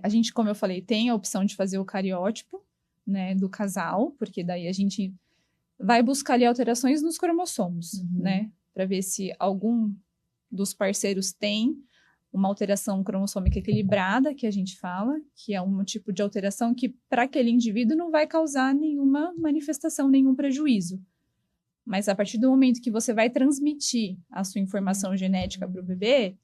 a gente, como eu falei, tem a opção de fazer o cariótipo, né, do casal, porque daí a gente vai buscar ali alterações nos cromossomos, né, para ver se algum dos parceiros tem uma alteração cromossômica equilibrada, que a gente fala, que é um tipo de alteração que, para aquele indivíduo, não vai causar nenhuma manifestação, nenhum prejuízo. Mas a partir do momento que você vai transmitir a sua informação genética para o bebê,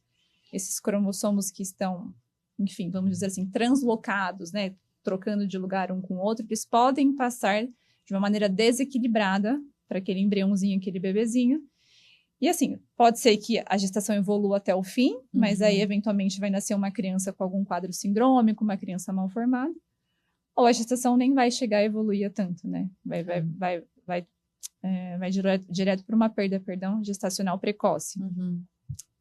esses cromossomos que estão, enfim, vamos dizer assim, translocados, né, trocando de lugar um com o outro, eles podem passar de uma maneira desequilibrada para aquele embriãozinho, aquele bebezinho. E assim, pode ser que a gestação evolua até o fim, mas aí eventualmente vai nascer uma criança com algum quadro sindrômico, uma criança mal formada, ou a gestação nem vai chegar a evoluir a tanto, né? Vai direto para uma perda, gestacional precoce.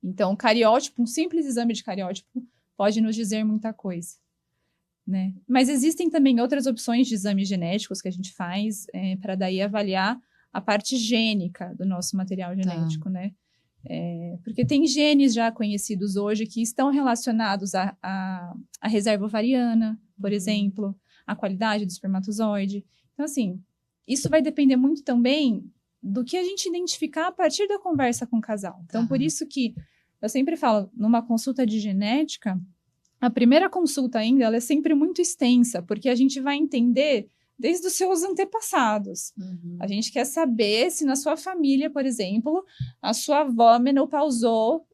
Então, o cariótipo, um simples exame de cariótipo pode nos dizer muita coisa. né? Mas existem também outras opções de exames genéticos que a gente faz para daí avaliar a parte gênica do nosso material genético, né? Porque tem genes já conhecidos hoje que estão relacionados à reserva ovariana, por exemplo, à qualidade do espermatozoide. Então, assim, isso vai depender muito também do que a gente identificar a partir da conversa com o casal. Então, por isso que eu sempre falo, numa consulta de genética, a primeira consulta ainda, ela é sempre muito extensa, porque a gente vai entender desde os seus antepassados. A gente quer saber se na sua família, por exemplo, a sua avó menopausou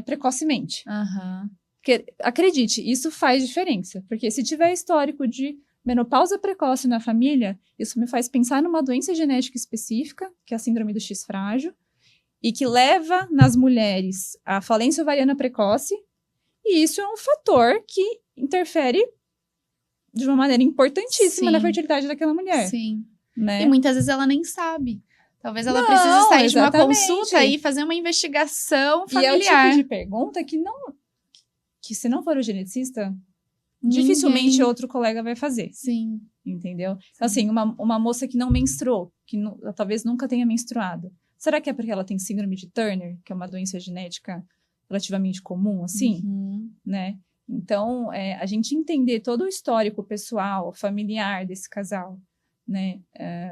precocemente. Porque, acredite, isso faz diferença. Porque se tiver histórico de menopausa precoce na família, isso me faz pensar numa doença genética específica, que é a síndrome do X frágil, e que leva nas mulheres à falência ovariana precoce, e isso é um fator que interfere de uma maneira importantíssima na fertilidade daquela mulher. Sim. Né? E muitas vezes ela nem sabe. Talvez ela precise sair de uma consulta e fazer uma investigação familiar. E é o tipo de pergunta que se não for o geneticista, dificilmente outro colega vai fazer. Sim. Entendeu? Então, assim, uma moça que não menstruou, que talvez nunca tenha menstruado, será que é porque ela tem síndrome de Turner, que é uma doença genética relativamente comum, assim? Né? Então, a gente entender todo o histórico pessoal, familiar desse casal, né?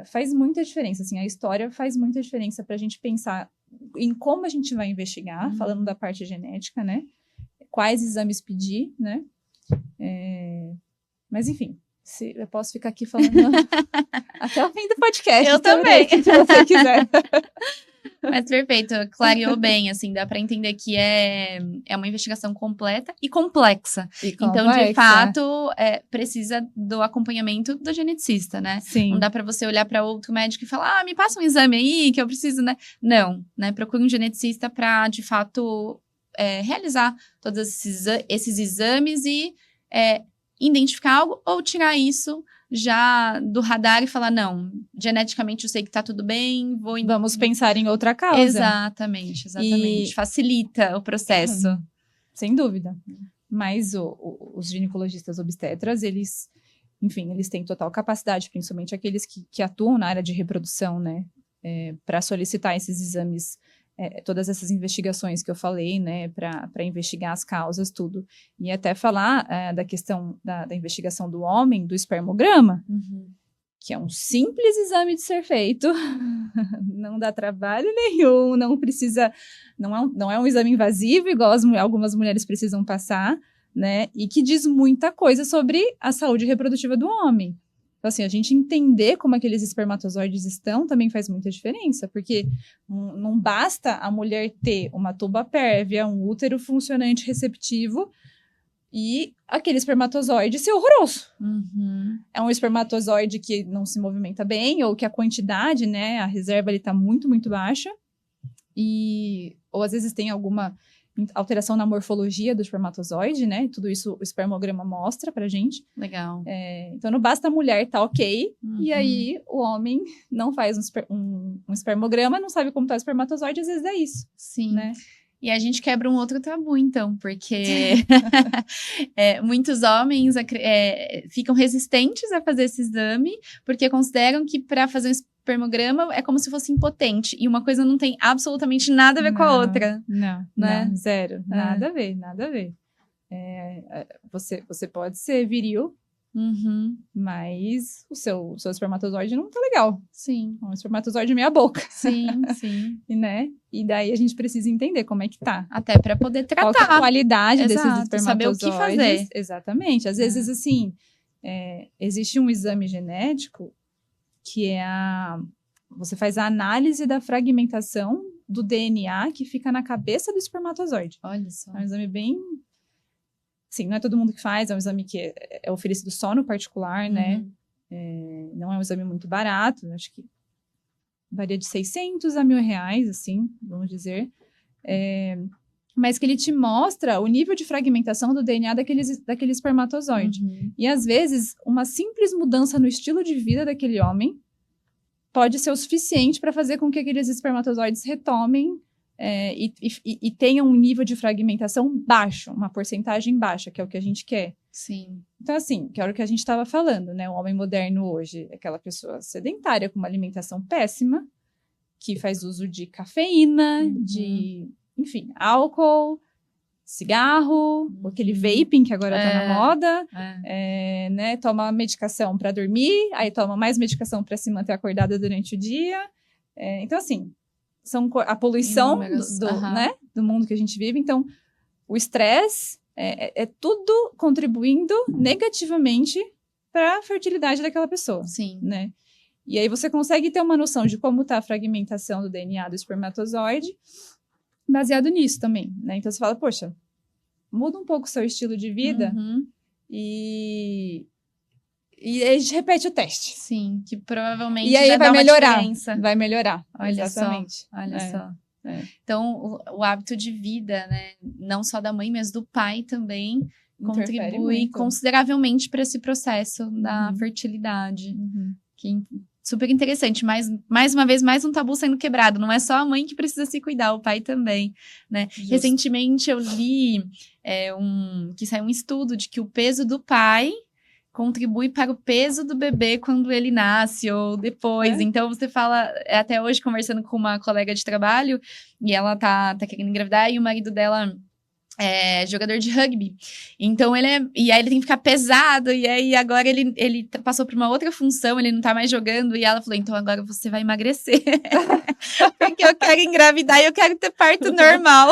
Faz muita diferença, assim, a história faz muita diferença para a gente pensar em como a gente vai investigar, falando da parte genética, né? Quais exames pedir, né? Mas, enfim, eu posso ficar aqui falando até o fim do podcast. Eu também. Se você quiser. Mas perfeito, clareou bem, assim, dá para entender que é uma investigação completa e complexa. Então, de fato, precisa do acompanhamento do geneticista, né? Sim. Não dá para você olhar para outro médico e falar, me passa um exame aí que eu preciso, né? Não, né? Procure um geneticista para, de fato, realizar todos esses exames e identificar algo ou tirar isso já do radar e falar, não, geneticamente eu sei que tá tudo bem, vamos pensar em outra causa. Exatamente. Facilita o processo. Sem dúvida. Mas os ginecologistas obstetras, eles têm total capacidade, principalmente aqueles que atuam na área de reprodução, né, para solicitar esses exames, todas essas investigações que eu falei, né, para investigar as causas, tudo. E até falar da questão da investigação do homem, do espermograma, que é um simples exame de ser feito, não dá trabalho nenhum, não é um exame invasivo, igual algumas mulheres precisam passar, né, e que diz muita coisa sobre a saúde reprodutiva do homem. Então, assim, a gente entender como aqueles espermatozoides estão também faz muita diferença, porque não basta a mulher ter uma tuba pérvia, um útero funcionante receptivo e aquele espermatozoide ser horroroso. É um espermatozoide que não se movimenta bem, ou que a quantidade, né, a reserva está muito, muito baixa, ou às vezes tem alguma alteração na morfologia do espermatozoide, né? Tudo isso o espermograma mostra pra gente. Legal. Então, não basta a mulher estar ok, e aí o homem não faz um espermograma, não sabe como tá o espermatozoide, às vezes é isso. Sim. Né? E a gente quebra um outro tabu, então, porque muitos homens ficam resistentes a fazer esse exame, porque consideram que para fazer um espermograma é como se fosse impotente, e uma coisa não tem absolutamente nada a ver com a outra. Não, zero. Nada a ver. Você pode ser viril, mas o seu espermatozoide não tá legal. Sim. É um espermatozoide meia boca. Sim. Né? E daí a gente precisa entender como é que tá. Até para poder tratar. Qual que é a qualidade desses espermatozoides. Saber o que fazer. Exatamente. Às vezes, assim, existe um exame genético que você faz a análise da fragmentação do DNA que fica na cabeça do espermatozoide. Olha só. É um exame bem... Sim, não é todo mundo que faz, é um exame que é oferecido só no particular, né? Não é um exame muito barato, acho que varia de 600 a R$1.000, assim, vamos dizer. Mas que ele te mostra o nível de fragmentação do DNA daquele espermatozoide. E, às vezes, uma simples mudança no estilo de vida daquele homem pode ser o suficiente para fazer com que aqueles espermatozoides retomem e tenham um nível de fragmentação baixo, uma porcentagem baixa, que é o que a gente quer. Sim. Então, assim, que era o que a gente estava falando, né? O homem moderno hoje é aquela pessoa sedentária, com uma alimentação péssima, que faz uso de cafeína, de, enfim, álcool, cigarro, aquele vaping que agora tá na moda, né? Toma medicação para dormir, aí toma mais medicação para se manter acordada durante o dia. Então, assim, são a poluição né, do mundo que a gente vive. Então, o estresse é tudo contribuindo negativamente para a fertilidade daquela pessoa. Sim. Né? E aí você consegue ter uma noção de como está a fragmentação do DNA do espermatozoide baseado nisso também, né? Então você fala, poxa, muda um pouco o seu estilo de vida e aí a gente repete o teste. Sim, que provavelmente e aí já vai dá melhorar, uma diferença. Vai melhorar, olha exatamente. Olha só. Então, o hábito de vida, né, não só da mãe, mas do pai também, contribui consideravelmente para esse processo da fertilidade. Que super interessante, mas mais uma vez, mais um tabu sendo quebrado. Não é só a mãe que precisa se cuidar, o pai também, né? Recentemente eu li que saiu um estudo de que o peso do pai contribui para o peso do bebê quando ele nasce ou depois. Então, você fala, até hoje, conversando com uma colega de trabalho, e ela tá querendo engravidar, e o marido dela é jogador de rugby. Então, e aí ele tem que ficar pesado, e aí agora ele passou para uma outra função, ele não tá mais jogando, e ela falou, então agora você vai emagrecer. Porque eu quero engravidar e eu quero ter parto normal.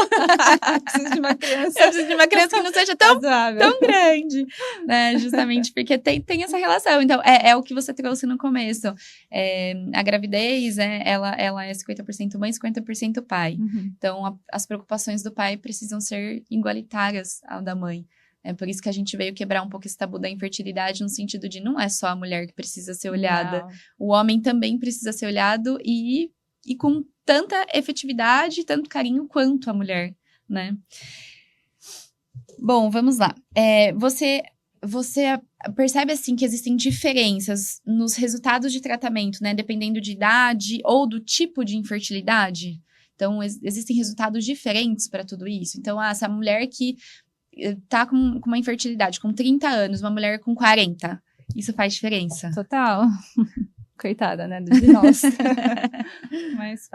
Preciso de uma criança. Eu preciso de uma criança que não seja tão grande, né? Justamente porque tem essa relação. Então, é o que você trouxe no começo. A gravidez, ela é 50% mãe, 50% pai. Então, as preocupações do pai precisam ser igualitárias ao da mãe. É por isso que a gente veio quebrar um pouco esse tabu da infertilidade, no sentido de não é só a mulher que precisa ser olhada. Não. O homem também precisa ser olhado e com tanta efetividade, tanto carinho quanto a mulher, né? Bom, vamos lá. Você percebe, assim, que existem diferenças nos resultados de tratamento, né? Dependendo de idade ou do tipo de infertilidade? Então, existem resultados diferentes para tudo isso. Então, essa mulher que tá com uma infertilidade com 30 anos, uma mulher com 40, isso faz diferença? Total. Coitada, né, de nós. Mas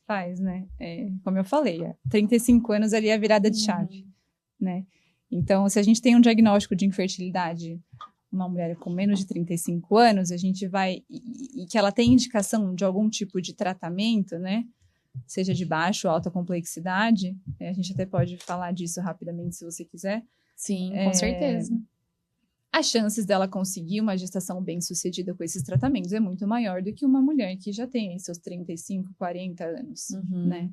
faz, né? Como eu falei, 35 anos ali é a virada de chave, né? Então, se a gente tem um diagnóstico de infertilidade, uma mulher com menos de 35 anos, a gente vai, e que ela tem indicação de algum tipo de tratamento, né? Seja de baixa ou alta complexidade, a gente até pode falar disso rapidamente, se você quiser. Sim, com certeza. As chances dela conseguir uma gestação bem-sucedida com esses tratamentos é muito maior do que uma mulher que já tem seus 35, 40 anos, né?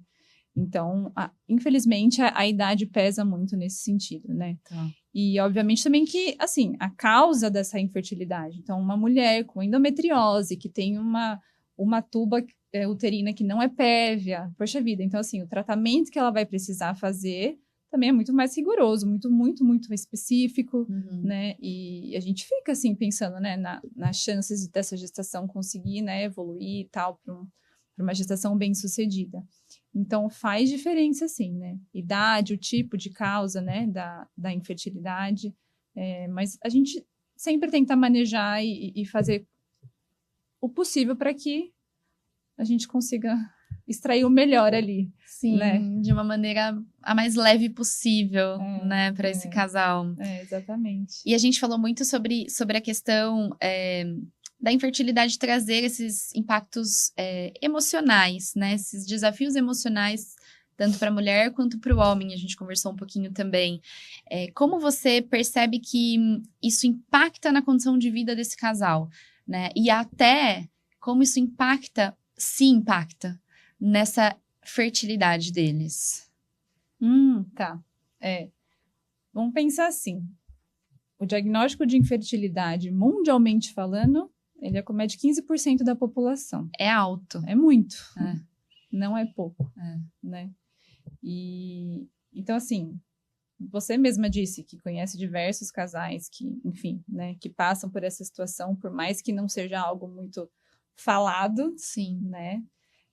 Então, infelizmente, a idade pesa muito nesse sentido, né? Tá. E, obviamente, também que, assim, a causa dessa infertilidade. Então, uma mulher com endometriose, que tem uma tuba uterina que não é pérvia, poxa vida. Então, assim, o tratamento que ela vai precisar fazer também é muito mais rigoroso, muito, muito, muito específico, né? E a gente fica, assim, pensando, né, nas chances dessa gestação conseguir, né, evoluir e tal, para uma gestação bem-sucedida. Então, faz diferença, sim, né? Idade, o tipo de causa, né, da infertilidade. Mas a gente sempre tenta manejar e fazer o possível para que a gente consiga extrair o melhor ali. Sim, né? De uma maneira a mais leve possível, né, para esse casal. Exatamente. E a gente falou muito sobre a questão da infertilidade trazer esses impactos emocionais, né? Esses desafios emocionais, tanto para a mulher quanto para o homem. A gente conversou um pouquinho também. Como você percebe que isso impacta na condição de vida desse casal, né? E até como isso se impacta nessa fertilidade deles. Tá. Vamos pensar assim. O diagnóstico de infertilidade, mundialmente falando, ele acomete 15% da população. É alto. É muito. Não é pouco. Né? E, então, assim, você mesma disse que conhece diversos casais que, enfim, né, que passam por essa situação, por mais que não seja algo muito falado. Sim. Né?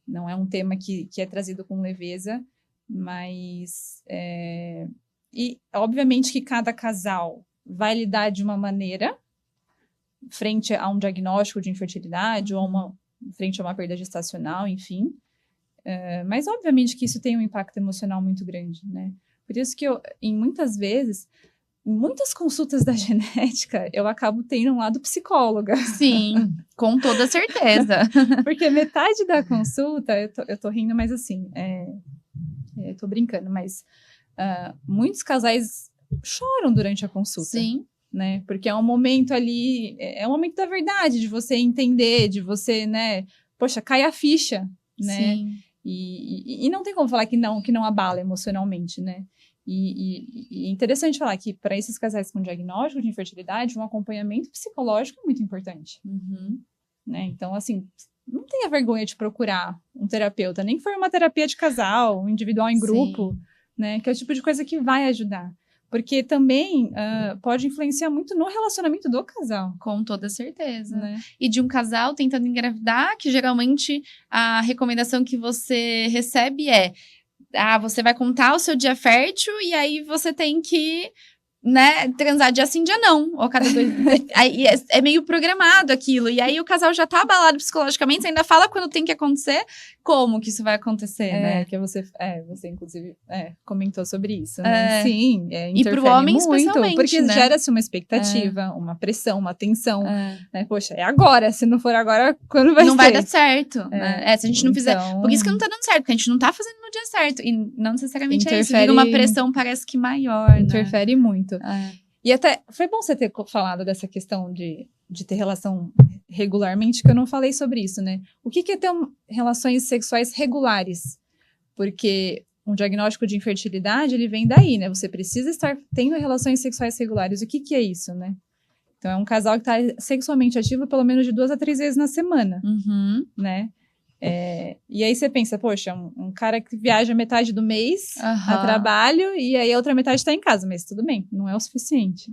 Não é um tema que é trazido com leveza, mas... E, obviamente, que cada casal vai lidar de uma maneira frente a um diagnóstico de infertilidade ou frente a uma perda gestacional, enfim. Mas, obviamente, que isso tem um impacto emocional muito grande, né? Por isso que muitas vezes, em muitas consultas da genética, eu acabo tendo um lado psicóloga. Sim, com toda certeza. Porque metade da consulta, eu tô rindo, mas assim, eu tô brincando, mas muitos casais choram durante a consulta. Sim. Né? Porque é um momento ali, é um momento da verdade, de você entender, de você, né? Poxa, cai a ficha, né? Sim. E não tem como falar que não abala emocionalmente, né? E é interessante falar que para esses casais com diagnóstico de infertilidade, um acompanhamento psicológico é muito importante, né? Então, assim, não tenha vergonha de procurar um terapeuta, nem que for uma terapia de casal, individual em grupo, né? Que é o tipo de coisa que vai ajudar. Porque também pode influenciar muito no relacionamento do casal. Com toda certeza. Né? E de um casal tentando engravidar, que geralmente a recomendação que você recebe é: você vai contar o seu dia fértil e aí você tem que, né, transar dia sim, dia não. Ou cada 2... aí é meio programado aquilo. E aí o casal já tá abalado psicologicamente, você ainda fala quando tem que acontecer, como que isso vai acontecer, né? Que você inclusive, comentou sobre isso, né? Sim, e pro homem muito, especialmente, porque né? gera-se uma expectativa, uma pressão, uma tensão, né? Poxa, é agora, se não for agora, quando vai ser? Não vai dar certo, né? Se a gente não fizer... Então... Por isso que não tá dando certo, porque a gente não tá fazendo no dia certo. E não necessariamente é isso. Vira uma pressão, parece que maior, interfere muito. E até, foi bom você ter falado dessa questão de ter relação regularmente, que eu não falei sobre isso, né? O que é ter relações sexuais regulares? Porque um diagnóstico de infertilidade, ele vem daí, né? Você precisa estar tendo relações sexuais regulares. O que é isso, né? Então, é um casal que está sexualmente ativo pelo menos de 2 a 3 vezes na semana, né? E aí você pensa, poxa, um cara que viaja metade do mês a trabalho e aí a outra metade está em casa, mas tudo bem, não é o suficiente,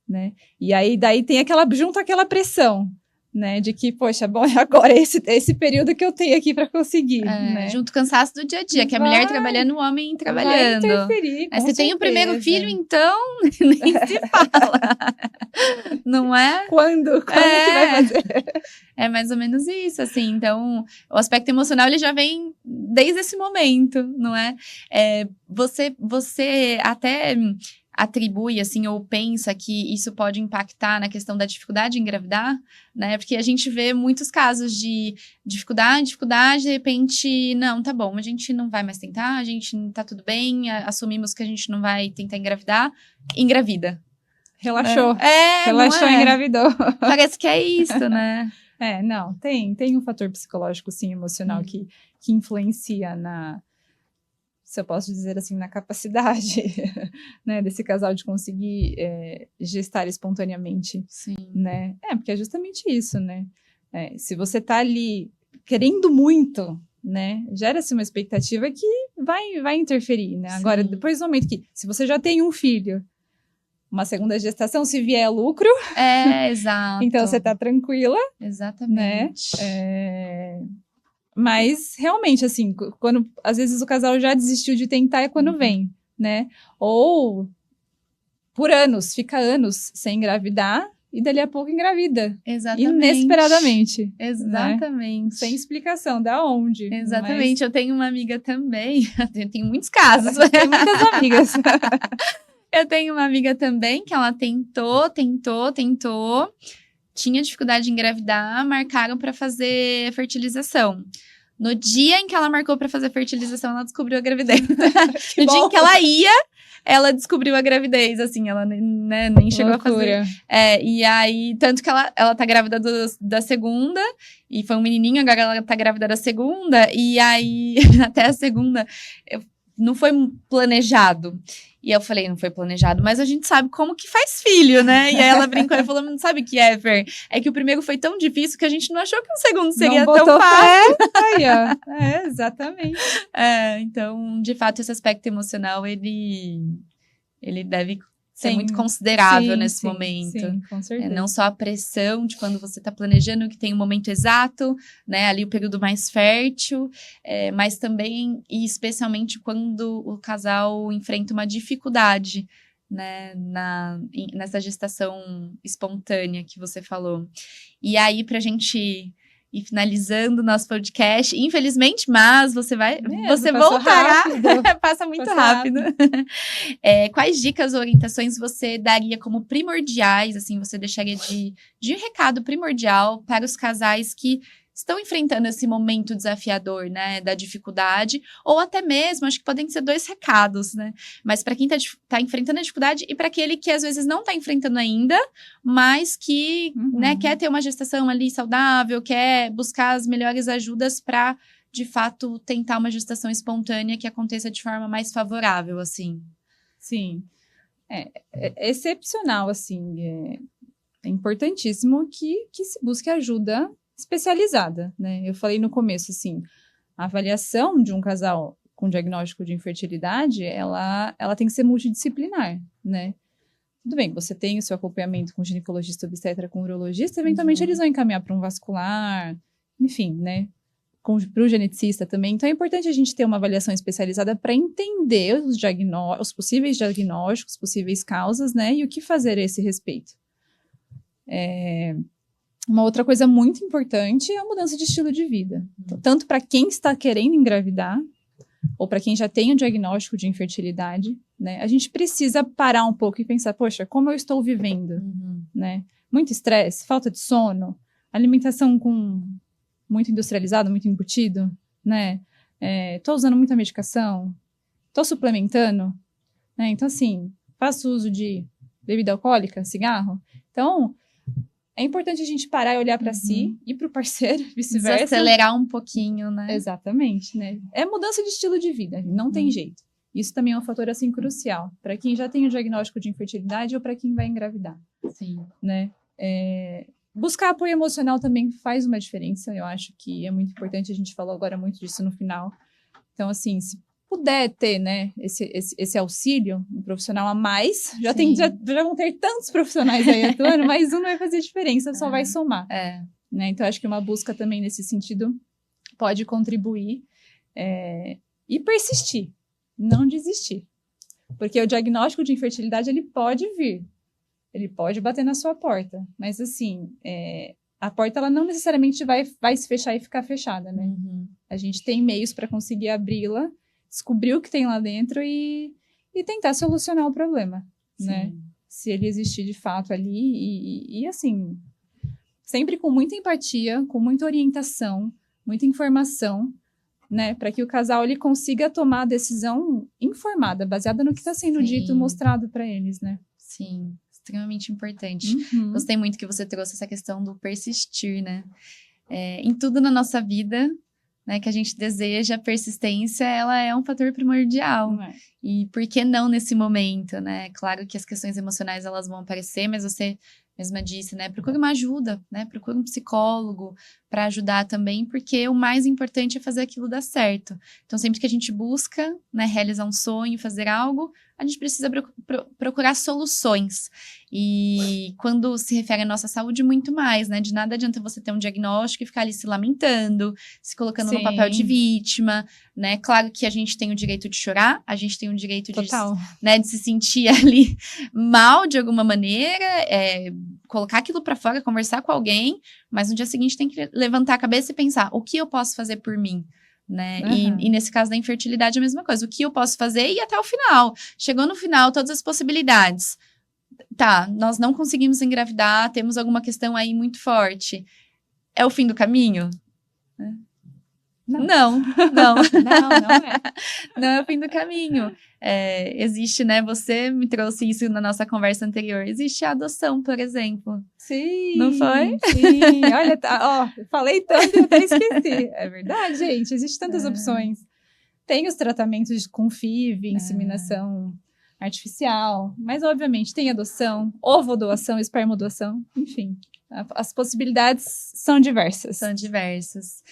né? E aí daí tem junto aquela pressão, né, de que, poxa, bom, agora é esse período que eu tenho aqui para conseguir, né? Junto com o cansaço do dia a dia, que a mulher trabalhando, o homem trabalhando. Vai interferir, Você tem o primeiro filho, então, nem se fala. Não é? Quando que vai fazer? É mais ou menos isso, assim. Então, o aspecto emocional, ele já vem desde esse momento, não é? Você até atribui, assim, ou pensa que isso pode impactar na questão da dificuldade em engravidar, né? Porque a gente vê muitos casos de dificuldade, de repente, não, tá bom, a gente não vai mais tentar, a gente não tá tudo bem, assumimos que a gente não vai tentar engravidar, engravida. Relaxou. Relaxou e engravidou. Parece que é isso, né? Não, tem um fator psicológico, sim, emocional, que influencia se eu posso dizer assim, na capacidade, né, desse casal de conseguir gestar espontaneamente. Sim. Né? Porque é justamente isso, né? Se você tá ali querendo muito, né, gera-se uma expectativa que vai interferir, né? Sim. Agora, depois do momento que, se você já tem um filho, uma segunda gestação, se vier lucro... exato. Então, você tá tranquila. Exatamente. Né? Mas, realmente, assim, quando às vezes o casal já desistiu de tentar, é quando vem, né? Ou, por anos, fica anos sem engravidar e dali a pouco engravida. Exatamente. Inesperadamente. Exatamente. Né? Sem explicação, da onde. Exatamente. Eu tenho uma amiga também, eu tenho muitos casos. Tem muitas amigas. Eu tenho uma amiga também que ela tentou, tinha dificuldade de engravidar, marcaram para fazer fertilização. No dia em que ela marcou para fazer fertilização, ela descobriu a gravidez. No dia em que ela ia, ela descobriu a gravidez, assim, ela nem chegou a fazer. E aí, tanto que ela tá grávida da segunda, e foi um menininho, agora ela tá grávida da segunda, e aí, até a segunda, não foi planejado. E eu falei, não foi planejado, mas a gente sabe como que faz filho, né? E aí ela brincou e falou, não sabe o que é, Fer? É que o primeiro foi tão difícil que a gente não achou que o segundo seria tão fácil. Aí, ó. Exatamente. Então, de fato, esse aspecto emocional, ele deve ser muito considerável nesse momento. Sim, com certeza. Não só a pressão de quando você está planejando que tem um momento exato, né, ali o período mais fértil, mas também e especialmente quando o casal enfrenta uma dificuldade né, nessa gestação espontânea que você falou. E aí, pra gente ir finalizando o nosso podcast, infelizmente, mas você voltará, passa muito rápido. Quais dicas ou orientações você daria como primordiais, assim, você deixaria de recado primordial para os casais que estão enfrentando esse momento desafiador, né, da dificuldade, ou até mesmo, acho que podem ser 2 recados, né, mas para quem tá enfrentando a dificuldade e para aquele que às vezes não tá enfrentando ainda, mas que, né, quer ter uma gestação ali saudável, quer buscar as melhores ajudas para, de fato, tentar uma gestação espontânea que aconteça de forma mais favorável, assim. Sim, é excepcional, assim, é importantíssimo que se busque ajuda especializada, né? Eu falei no começo, assim, a avaliação de um casal com diagnóstico de infertilidade, ela tem que ser multidisciplinar, né? Tudo bem, você tem o seu acompanhamento com ginecologista, obstetra, com urologista, eventualmente eles vão encaminhar para um vascular, enfim, né? Para o geneticista também. Então, é importante a gente ter uma avaliação especializada para entender os possíveis diagnósticos, possíveis causas, né? E o que fazer a esse respeito. Uma outra coisa muito importante é a mudança de estilo de vida. Então, tanto para quem está querendo engravidar, ou para quem já tem um diagnóstico de infertilidade, né? A gente precisa parar um pouco e pensar, poxa, como eu estou vivendo, né? Muito estresse, falta de sono, alimentação muito industrializada, muito embutido, né? Tô usando muita medicação, tô suplementando, né? Então, assim, faço uso de bebida alcoólica, cigarro. Então, é importante a gente parar e olhar para si e para o parceiro, vice-versa. Desacelerar um pouquinho, né? Exatamente, né? É mudança de estilo de vida, não tem jeito. Isso também é um fator, assim, crucial. Para quem já tem o diagnóstico de infertilidade ou para quem vai engravidar. Sim. Né? Buscar apoio emocional também faz uma diferença. Eu acho que é muito importante. A gente falou agora muito disso no final. Então, assim, se puder ter, né, esse auxílio, um profissional a mais, já vão ter tantos profissionais aí atuando, mas um não vai fazer diferença, só vai somar. Né? Então, acho que uma busca também nesse sentido pode contribuir e persistir, não desistir. Porque o diagnóstico de infertilidade, ele pode vir, ele pode bater na sua porta, mas assim, a porta ela não necessariamente vai se fechar e ficar fechada, né? A gente tem meios para conseguir abri-la, descobrir o que tem lá dentro e tentar solucionar o problema, né? Se ele existir de fato ali e assim, sempre com muita empatia, com muita orientação, muita informação, né? Para que o casal ele consiga tomar a decisão informada, baseada no que está sendo dito, mostrado para eles, né? Sim, extremamente importante. Gostei muito que você trouxe essa questão do persistir, né? Em tudo na nossa vida, né, que a gente deseja, a persistência, ela é um fator primordial. E por que não nesse momento, né? Claro que as questões emocionais, elas vão aparecer, mas você mesma disse, né? Procure uma ajuda, né? Procure um psicólogo para ajudar também, porque o mais importante é fazer aquilo dar certo. Então, sempre que a gente busca, né, realizar um sonho, fazer algo, a gente precisa procurar soluções. E quando se refere à nossa saúde, muito mais, né? De nada adianta você ter um diagnóstico e ficar ali se lamentando, se colocando no papel de vítima, né? Claro que a gente tem o direito de chorar, a gente tem o direito de se sentir ali mal de alguma maneira, colocar aquilo para fora, conversar com alguém, mas no dia seguinte tem que levantar a cabeça e pensar, o que eu posso fazer por mim? Né? E nesse caso da infertilidade é a mesma coisa, o que eu posso fazer e até o final. Chegou no final, todas as possibilidades. Tá, nós não conseguimos engravidar, temos alguma questão aí muito forte. É o fim do caminho? Não é. Não é o fim do caminho. Existe, né? Você me trouxe isso na nossa conversa anterior. Existe a adoção, por exemplo. Sim. Não foi? Sim. Olha, falei tanto e até esqueci. É verdade, gente. Existem tantas opções. Tem os tratamentos com FIV, inseminação artificial, mas obviamente tem adoção, ovodoação, espermodoação, enfim. As possibilidades são diversas.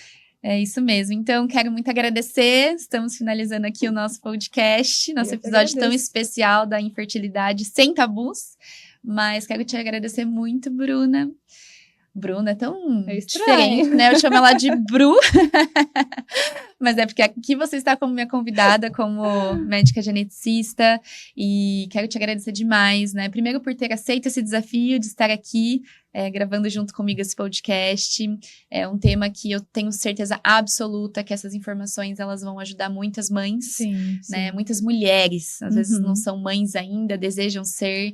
É isso mesmo. Então, quero muito agradecer. Estamos finalizando aqui o nosso podcast, nosso episódio tão especial da infertilidade sem tabus. Mas quero te agradecer muito, Bruna. Bruna é tão diferente, né? Eu chamo ela de Bru. mas é porque aqui você está como minha convidada, como médica geneticista, e quero te agradecer demais, né? Primeiro por ter aceito esse desafio de estar aqui, gravando junto comigo esse podcast. É um tema que eu tenho certeza absoluta que essas informações, elas vão ajudar muitas mães, Sim, né? sim. Muitas mulheres, às vezes não são mães ainda, desejam ser,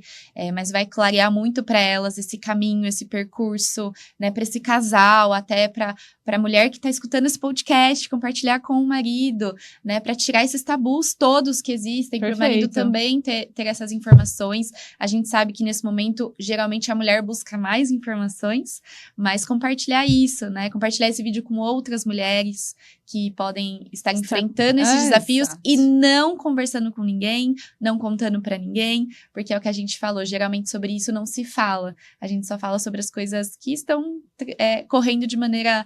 mas vai clarear muito para elas esse caminho, esse percurso, né? Para esse casal, até para a mulher que está escutando esse podcast, compartilhar com o marido, né? Para tirar esses tabus todos que existem, para o marido também ter essas informações. A gente sabe que nesse momento, geralmente a mulher busca mais informações, mas compartilhar isso, né? Compartilhar esse vídeo com outras mulheres que podem estar enfrentando esses desafios e não conversando com ninguém, não contando para ninguém, porque é o que a gente falou, geralmente sobre isso não se fala. A gente só fala sobre as coisas que estão correndo de maneira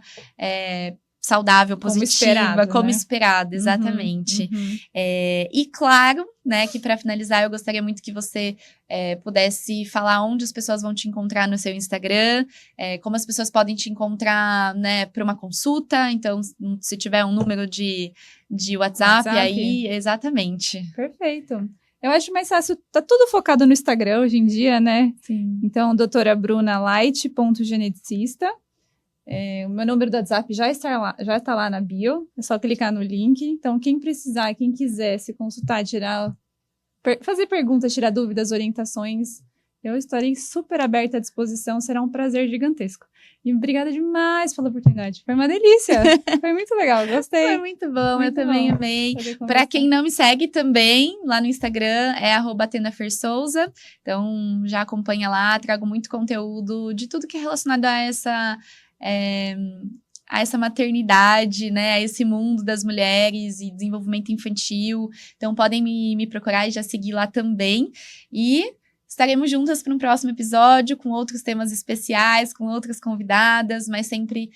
saudável, positiva, como esperado, exatamente. E claro, né, que para finalizar eu gostaria muito que você pudesse falar onde as pessoas vão te encontrar no seu Instagram, como as pessoas podem te encontrar, né, para uma consulta, então se tiver um número de WhatsApp aí, exatamente. Perfeito. Eu acho mais fácil, tá tudo focado no Instagram hoje em dia, né? Sim. Então, doutorabrunalight.geneticista. O meu número do WhatsApp já está lá na bio, é só clicar no link. Então, quem precisar, quem quiser se consultar, fazer perguntas, tirar dúvidas, orientações, eu estarei super aberta à disposição, será um prazer gigantesco. E obrigada demais pela oportunidade, foi uma delícia, foi muito legal, gostei. Foi muito bom, eu também amei. Para quem não me segue também, lá no Instagram é @atenafersouza, então já acompanha lá, trago muito conteúdo de tudo que é relacionado a essa maternidade, né, a esse mundo das mulheres e desenvolvimento infantil. Então, podem me procurar e já seguir lá também. E estaremos juntas para um próximo episódio com outros temas especiais, com outras convidadas, mas sempre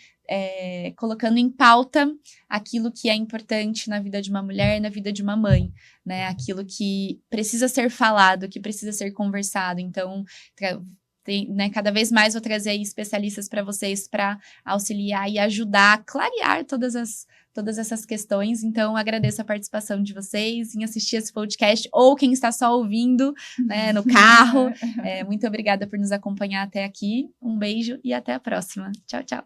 colocando em pauta aquilo que é importante na vida de uma mulher, na vida de uma mãe, né? Aquilo que precisa ser falado, que precisa ser conversado. Então, né, cada vez mais vou trazer aí especialistas para vocês para auxiliar e ajudar a clarear todas essas questões. Então, agradeço a participação de vocês em assistir esse podcast ou quem está só ouvindo, né, no carro. Muito obrigada por nos acompanhar até aqui. Um beijo e até a próxima. Tchau, tchau.